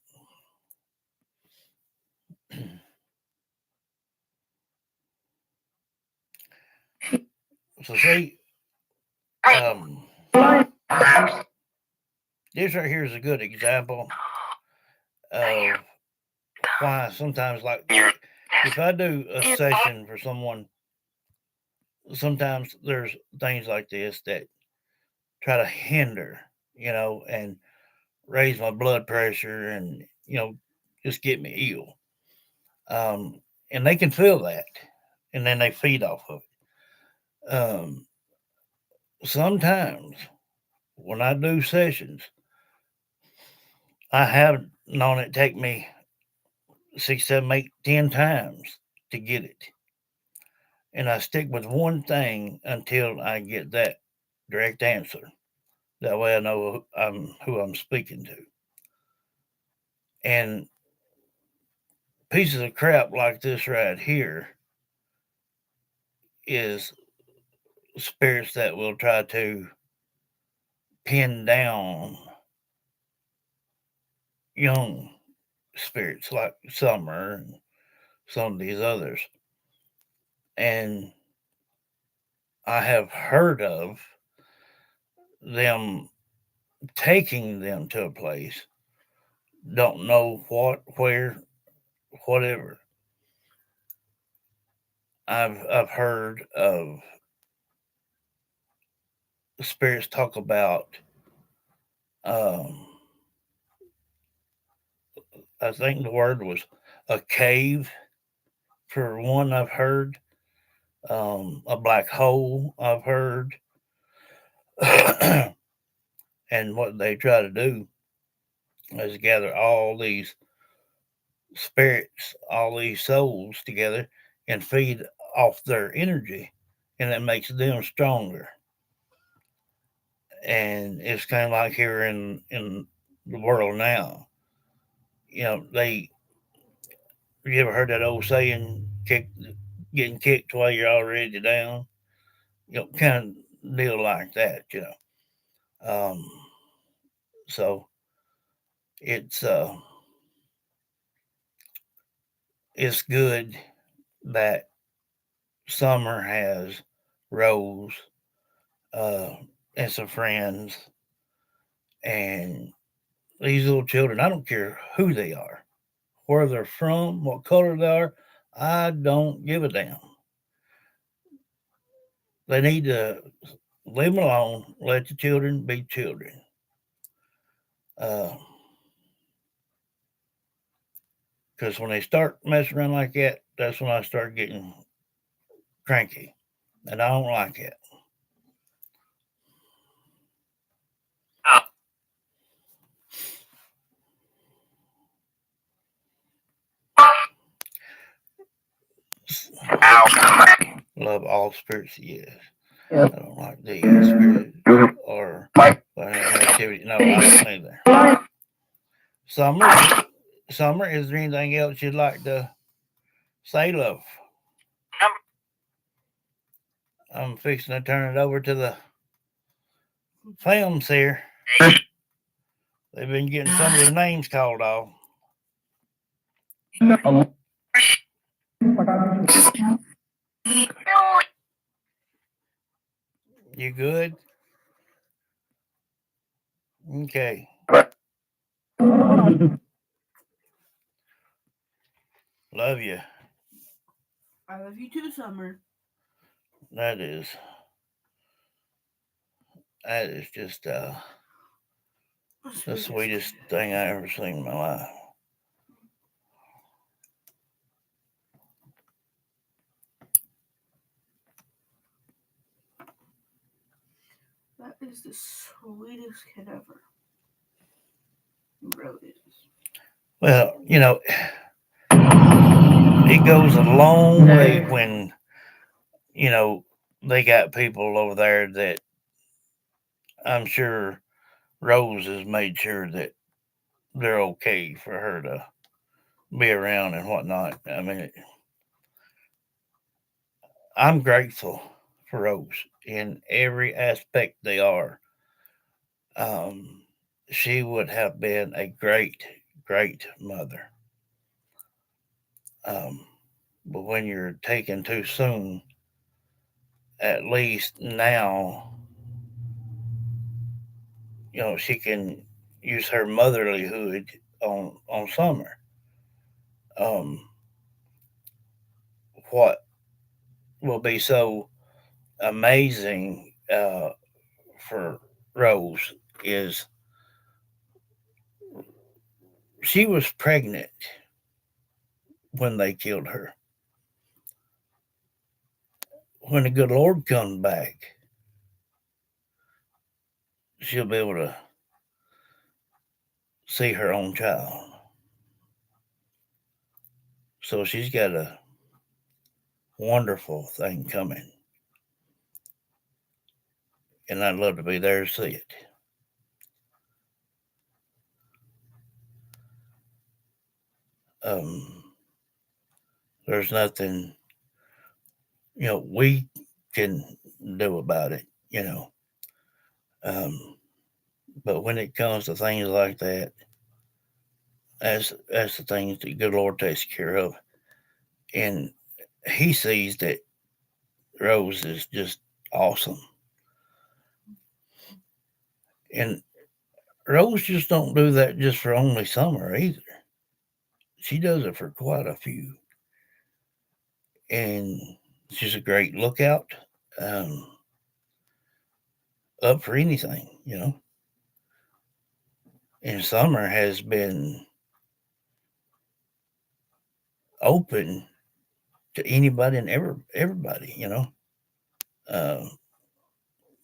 So see, this right here is a good example of why sometimes, like, if I do a session for someone, sometimes there's things like this that try to hinder, and raise my blood pressure and, just get me ill. And they can feel that, and then they feed off of it. Sometimes when I do sessions, I have known it take me 6, 7, 8, 10 times to get it. And I stick with one thing until I get that direct answer. That way I know who I'm speaking to. And pieces of crap like this right here is spirits that will try to pin down young spirits like Summer and some of these others. And I have heard of them taking them to a place, don't know what, where, whatever. I've heard of spirits talk about, I think the word was a cave for one. I've heard a black hole. I've heard, and what they try to do is gather all these spirits, all these souls together, and feed off their energy, and it makes them stronger. And it's kind of like here in the world now. They, you ever heard that old saying, getting kicked while you're already down? Kind of deal like that. Um, so it's it's good that Summer has Rose, and some friends, and these little children. I don't care who they are, where they're from, what color they are. I don't give a damn. They need to leave them alone. Let the children be children. Because when they start messing around like that, that's when I start getting cranky, and I don't like it. Love all spirits, yes. I don't like the spirit or activity. No, I don't either. Summer, Summer, is there anything else you'd like to say, love? I'm fixing to turn it over to the films here. They've been getting some of their names called off. You good? Okay. Love you.
I love you too, Summer.
That is just the sweetest thing I ever seen in my life.
That is the sweetest kid ever. It really is.
Well, it goes a long way when they got people over there that I'm sure Rose has made sure that they're okay for her to be around and whatnot. I mean, I'm grateful for Rose in every aspect they are. Um, she would have been a great, great mother. Um, but when you're taken too soon, at least now, she can use her motherlyhood on Summer. Um, what will be so amazing for Rose is she was pregnant when they killed her. When the good Lord comes back, she'll be able to see her own child. So she's got a wonderful thing coming. And I'd love to be there to see it. Um, there's nothing, we can do about it. Um, but when it comes to things like that, that's the things that good Lord takes care of. And he sees that Rose is just awesome. And Rose just don't do that just for only Summer either. She does it for quite a few. And she's a great lookout, um, up for anything. And Summer has been open to anybody and everybody. Uh,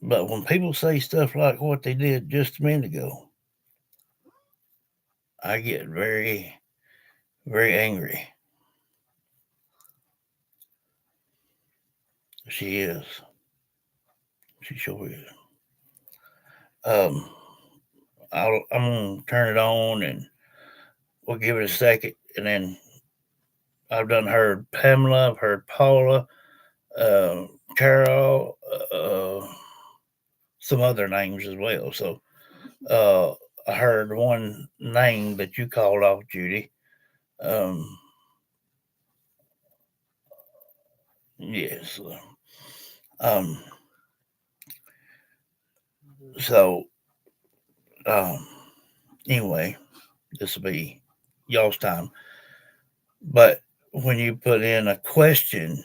but when people say stuff like what they did just a minute ago, I get very, very angry. She is. She sure is. Um, I'm gonna turn it on and we'll give it a second, and then I've done heard Pamela, I've heard Paula, uh, Carol, some other names as well. So I heard one name that you called off, Judy. Um, yes. Um, so, um, anyway, this will be y'all's time. But when you put in a question,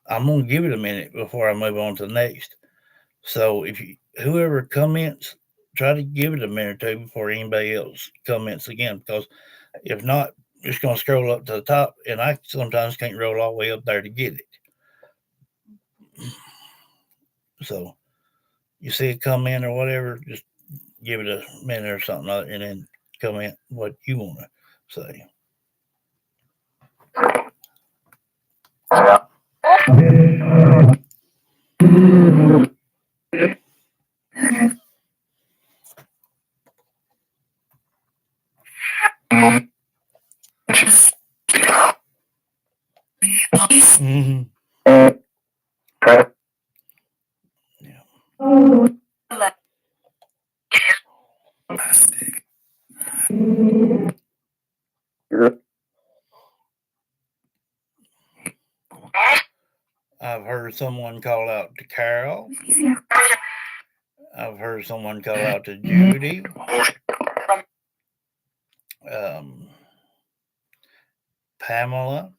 I'm gonna give it a minute before I move on to the next. So if you whoever comments, try to give it a minute or two before anybody else comments again, because if not, it's gonna scroll up to the top, and I sometimes can't roll all the way up there to get it. So you see a comment or whatever, just give it a minute or something, and then comment what you want to say. Mm-hmm. Yeah. I've heard someone call out to Carol. I've heard someone call out to Judy. Um, Pamela.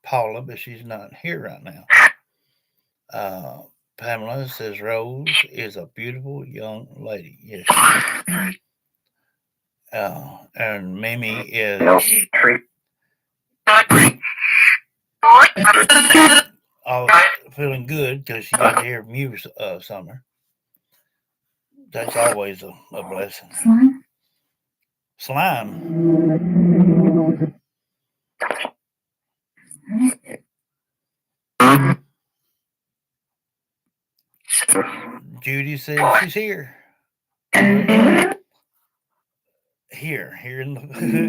Paula, but she's not here right now. Uh, Pamela says Rose is a beautiful young lady. Yes, she is. And Mimi is feeling good because she got to hear from you, Summer. That's always a blessing. Slime. Judy says she's here. Here in the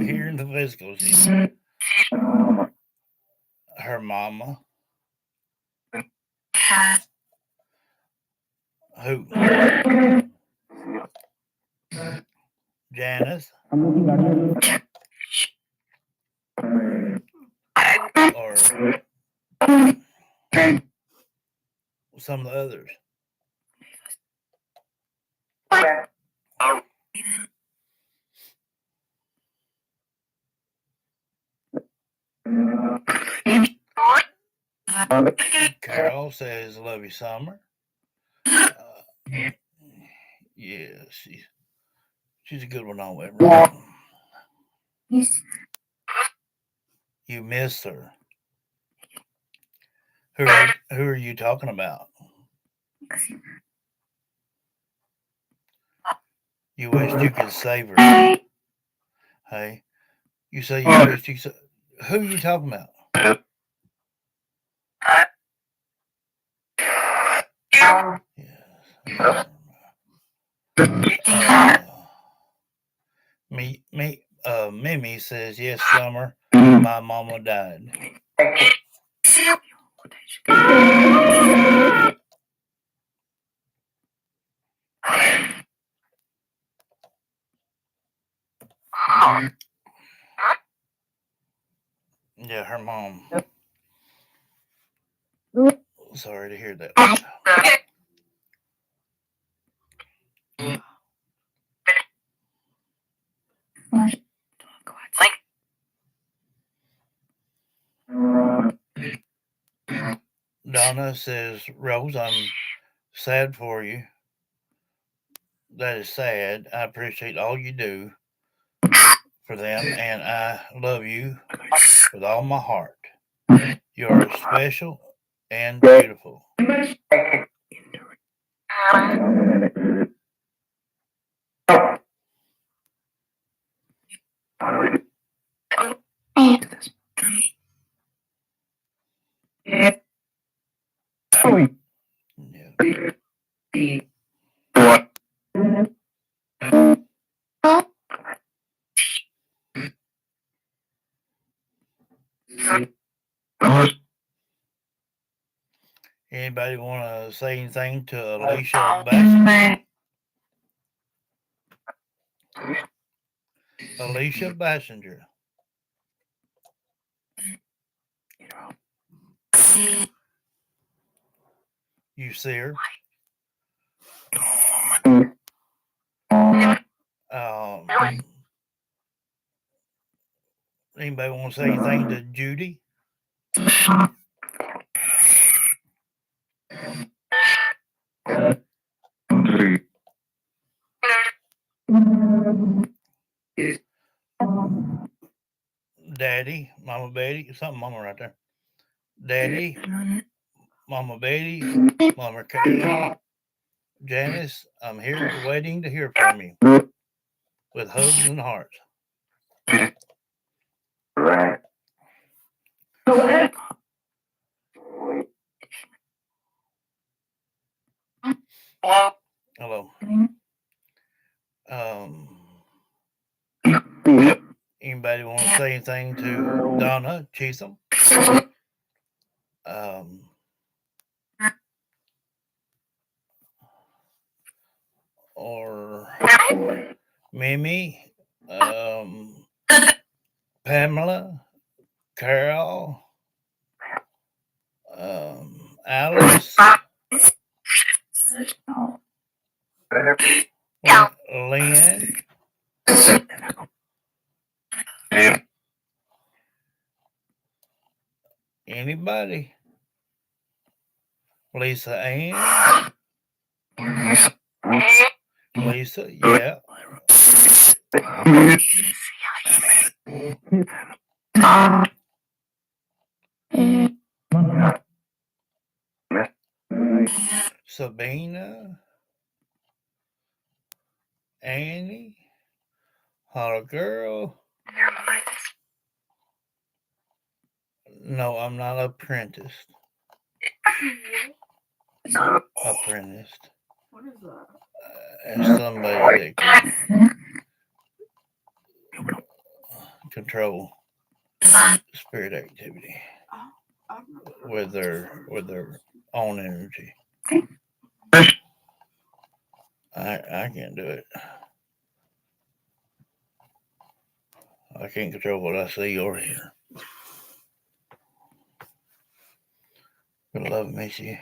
here in the physical. Her mama. Who? Janice. Or some of the others. Carol says, "Love you, Summer." Yeah, she's a good one on that. You miss her. Who are you talking about? You wish you could save her. Hey, you say you wish you. Who are you talking about? Yes. Mimi says, yes, Summer, my mama died. Yeah, her mom. Sorry to hear that. Donna says, Rose, I'm sad for you. That is sad. I appreciate all you do for them, and I love you with all my heart. You are special and beautiful. Anybody want to say anything to Alicia Bassinger? Alicia Bassinger. You see her. Anybody want to say anything to Judy? Daddy, Mama Betty, something Mama right there. Daddy, Mama Betty, Mama Carolyn, Janice, I'm here waiting to hear from you with hugs and hearts. Hello. Anybody want to say anything to Donna Cheatham? Or Mimi, Pamela, Carol, Alice, Lynn, anybody? Lisa Ann, Lisa, yeah. Sabina, Annie, Hollow Girl. No, I'm not apprenticed. Apprenticed.
What is that?
As somebody that can control spirit activity with their own energy. I can't do it. I can't control what I see or hear. Good love, miss you.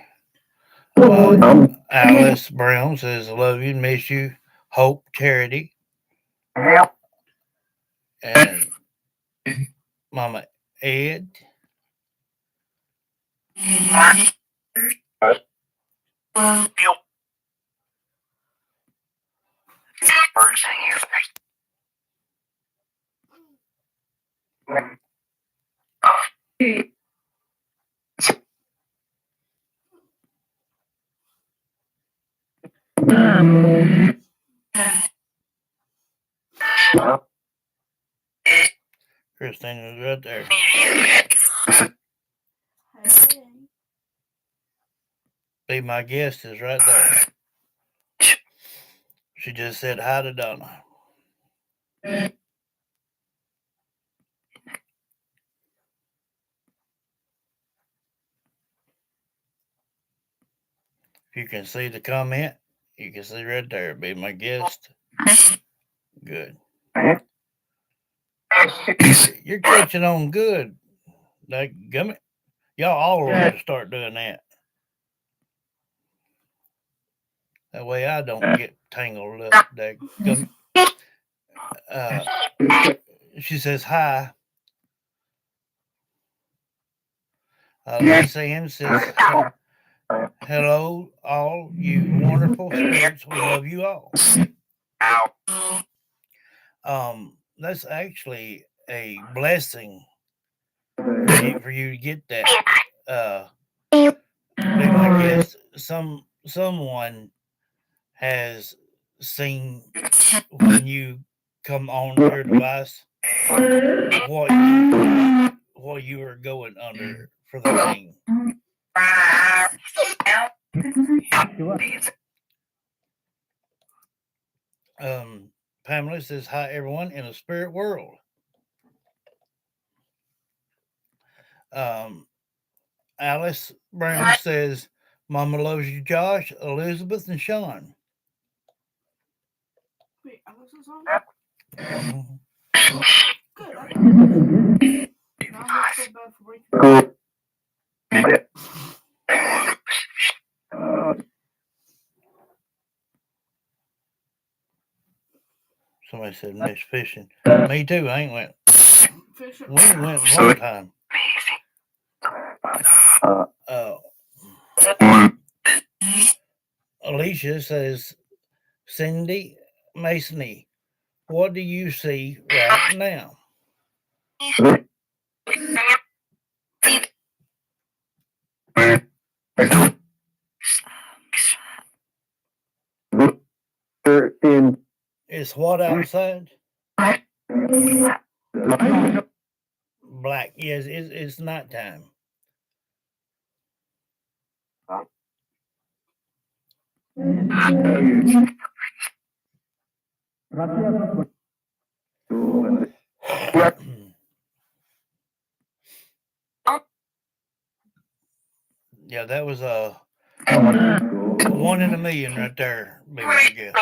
Alice Brown says, love you, miss you. Hope, Charity. And Mama Ed. Christina's right there. Be my guest is right there. She just said hi to Donna. If you can see the comment, you can see right there. Be my guest. Good. You're catching on good. Like gummit. Y'all all need to start doing that. That way I don't get tangled up. That gummit. She says hi. Lisa Ann says hello, all you wonderful spirits. We love you all. That's actually a blessing for you to get that. Be my guest. Someone has seen when you come on your device what you are going under for the pain. Pamela says hi everyone in the spirit world. Alice Brown says Mama loves you, Josh, Elizabeth, and Sean.
Wait, Alice is on? Good. Now I feel bad for breaking.
Somebody said miss fishing. Me too. I ain't went.
Fishing.
We ain't went in a long time. Alicia says, Cindy Masony, what do you see right now? It's what outside? Black. Yes, it's nighttime. Yeah, that was a 1 in a million right there, be my guess.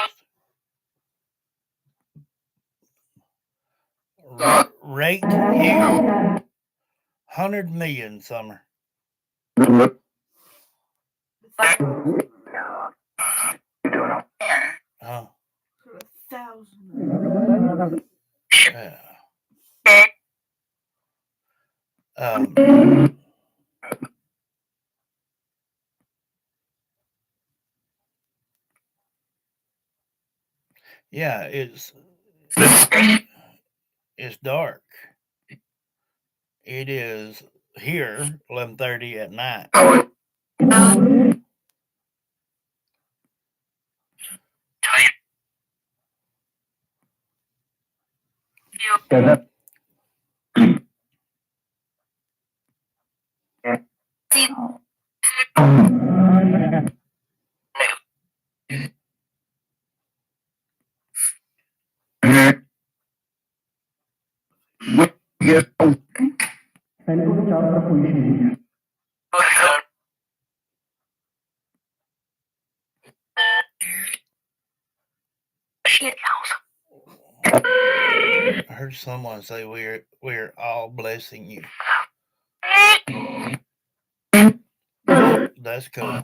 Rate you 100 million, Summer. Huh?
For 1,000.
Yeah. Yeah, it's dark. It is here 11:30 at night. I heard someone say we're all blessing you. That's cool.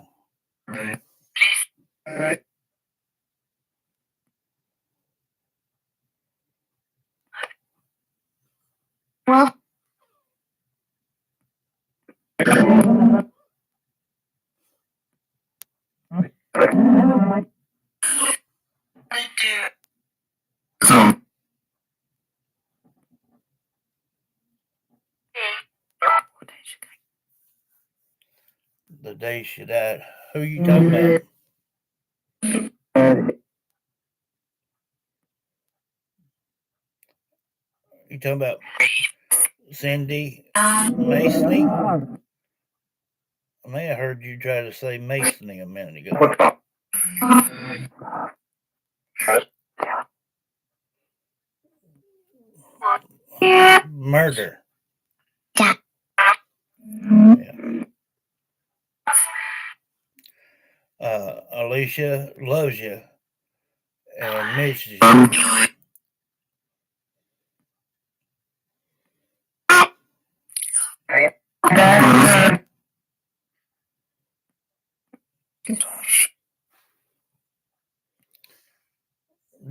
The day she died. Who you talking about? You talking about Cindy Masony? I may have heard you try to say Masony a minute ago. Murder. Yeah. Alicia loves you and misses you.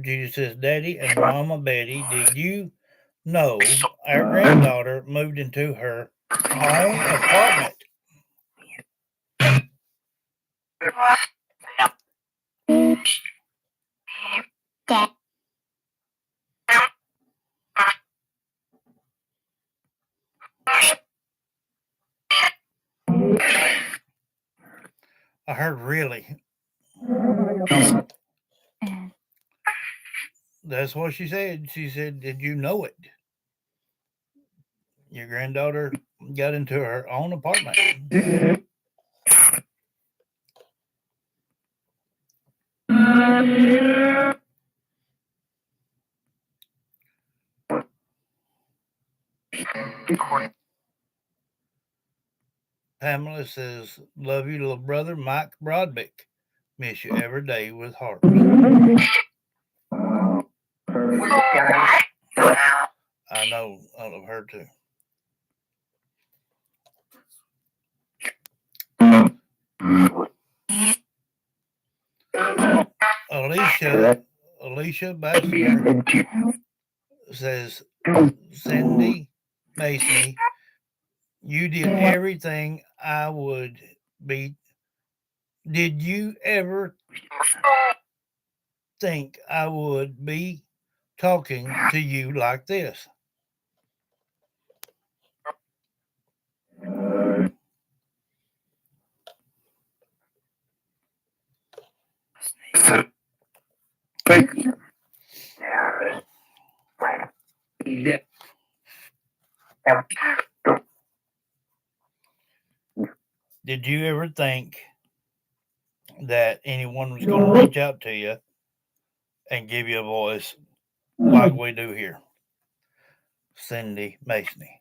Jesus says, Daddy and Mama Betty, did you know our granddaughter moved into her own apartment? I heard really. That's what she said. She said, did you know it? Your granddaughter got into her own apartment. Pamela says, love you, little brother, Mike Broadbeck. Miss you every day with heart. I know. I love her too. Alicia Bachelor says, Cindy Masony, you did everything I would be. Did you ever think I would be talking to you like this? Did you ever think that anyone was going to reach out to you and give you a voice like we do here? Cindy Masony.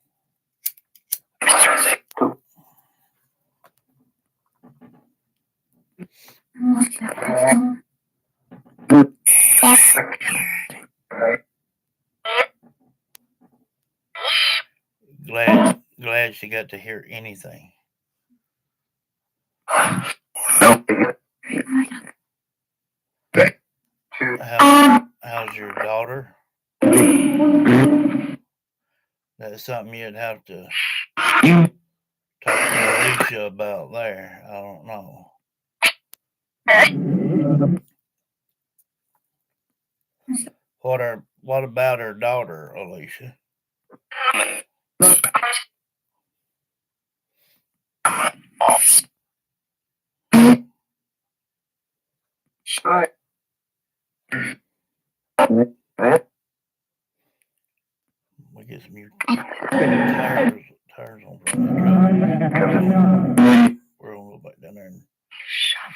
Glad she got to hear anything. How's your daughter? That's something you'd have to talk to Alicia about there. I don't know. What about her daughter, Alicia? We get some new tires on from that truck. We're gonna go back down there and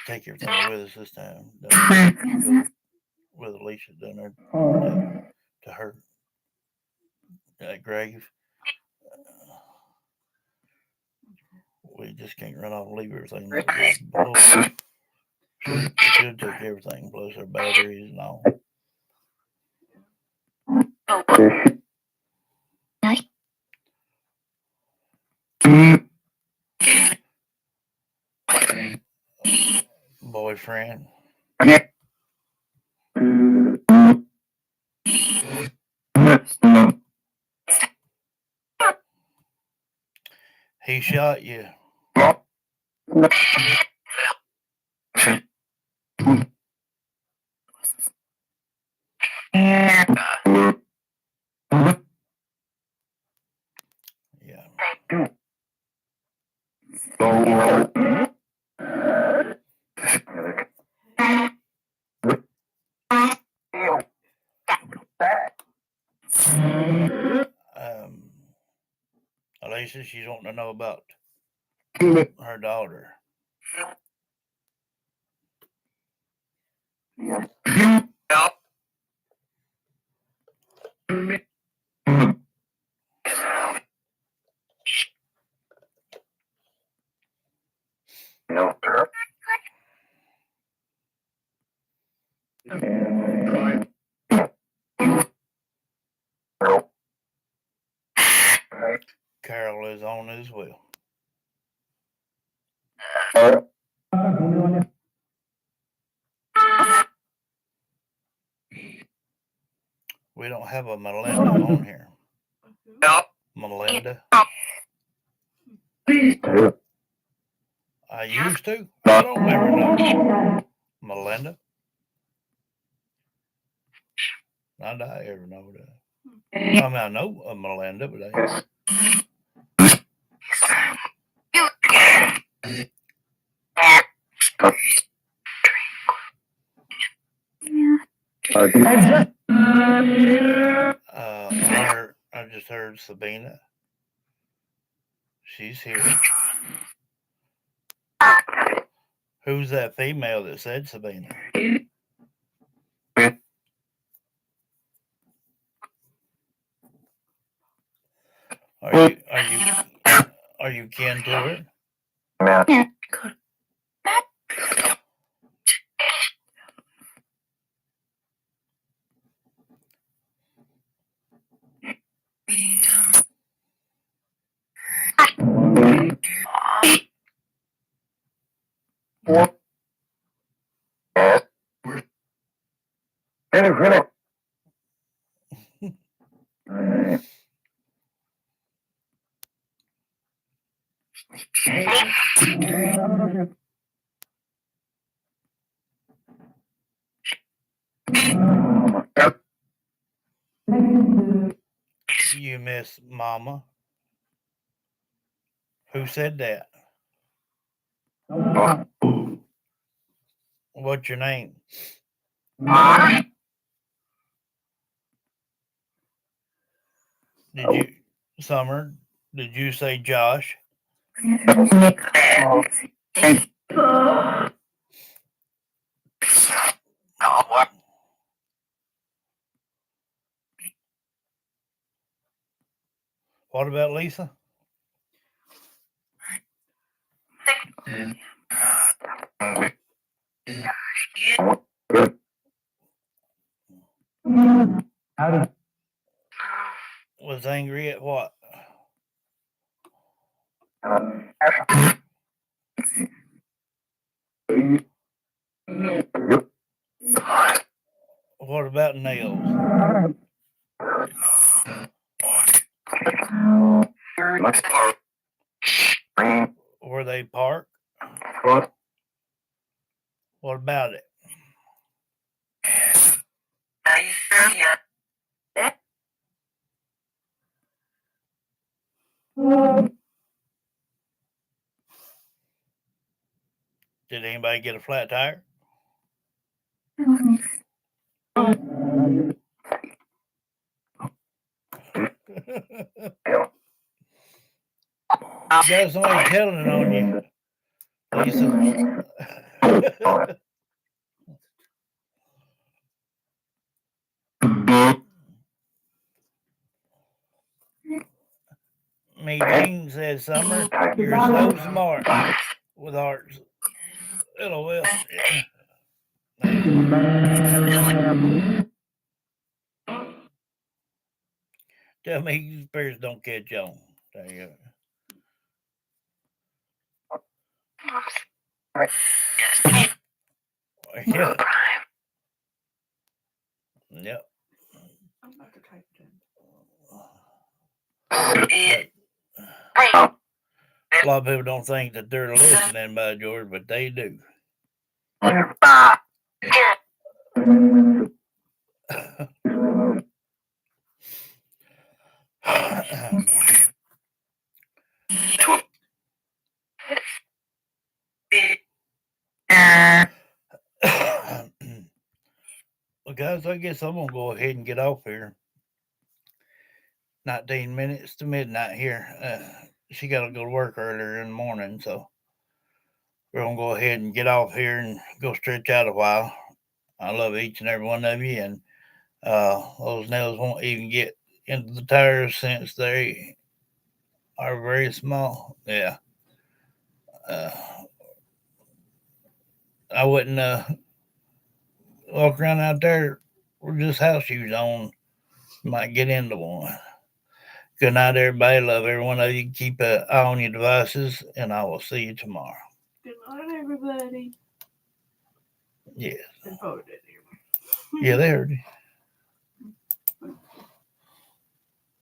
take everything with us this time. Go with Alicia down there to her grave. We just can't run off and leave everything. She'll take everything, plus her batteries and all. Boyfriend. He shot you. Yeah. Alicia, she's wanting to know about her daughter. Carol is on as well. We don't have a Melinda on here. Melinda. I used to. I don't ever know. Melinda. Not I ever know that. I mean, I know a Melinda, but I just heard Sabina. She's here. Who's that female that said Sabina? Are you kin to her? You miss Mama. Who said that? What's your name? Did you, Summer? Did you say Josh? What about Lisa? Was angry at what? What about nails? Were they parked? What about it? Did anybody get a flat tire? Got somebody telling it on you, Lisa. Me Jean says, Summer, you're so smart with arts. LOL. Tell me your spirits don't catch on. There you go. Yeah. Yep.
I'm about to type it in.
A lot of people don't think that they're listening, by George, but they do. Well, guys, I guess I'm going to go ahead and get off here. 19 minutes to midnight here. She got to go to work earlier in the morning, so we're going to go ahead and get off here and go stretch out a while. I love each and every one of you, and those nails won't even get into the tires since they are very small. Yeah. I wouldn't walk around out there with just house shoes on. Might get into one. Good night, everybody. Love every one of you. Keep an eye on your devices, and I will see you tomorrow.
Good night, everybody.
Yes.
They voted anyway.
Yeah, they heard you.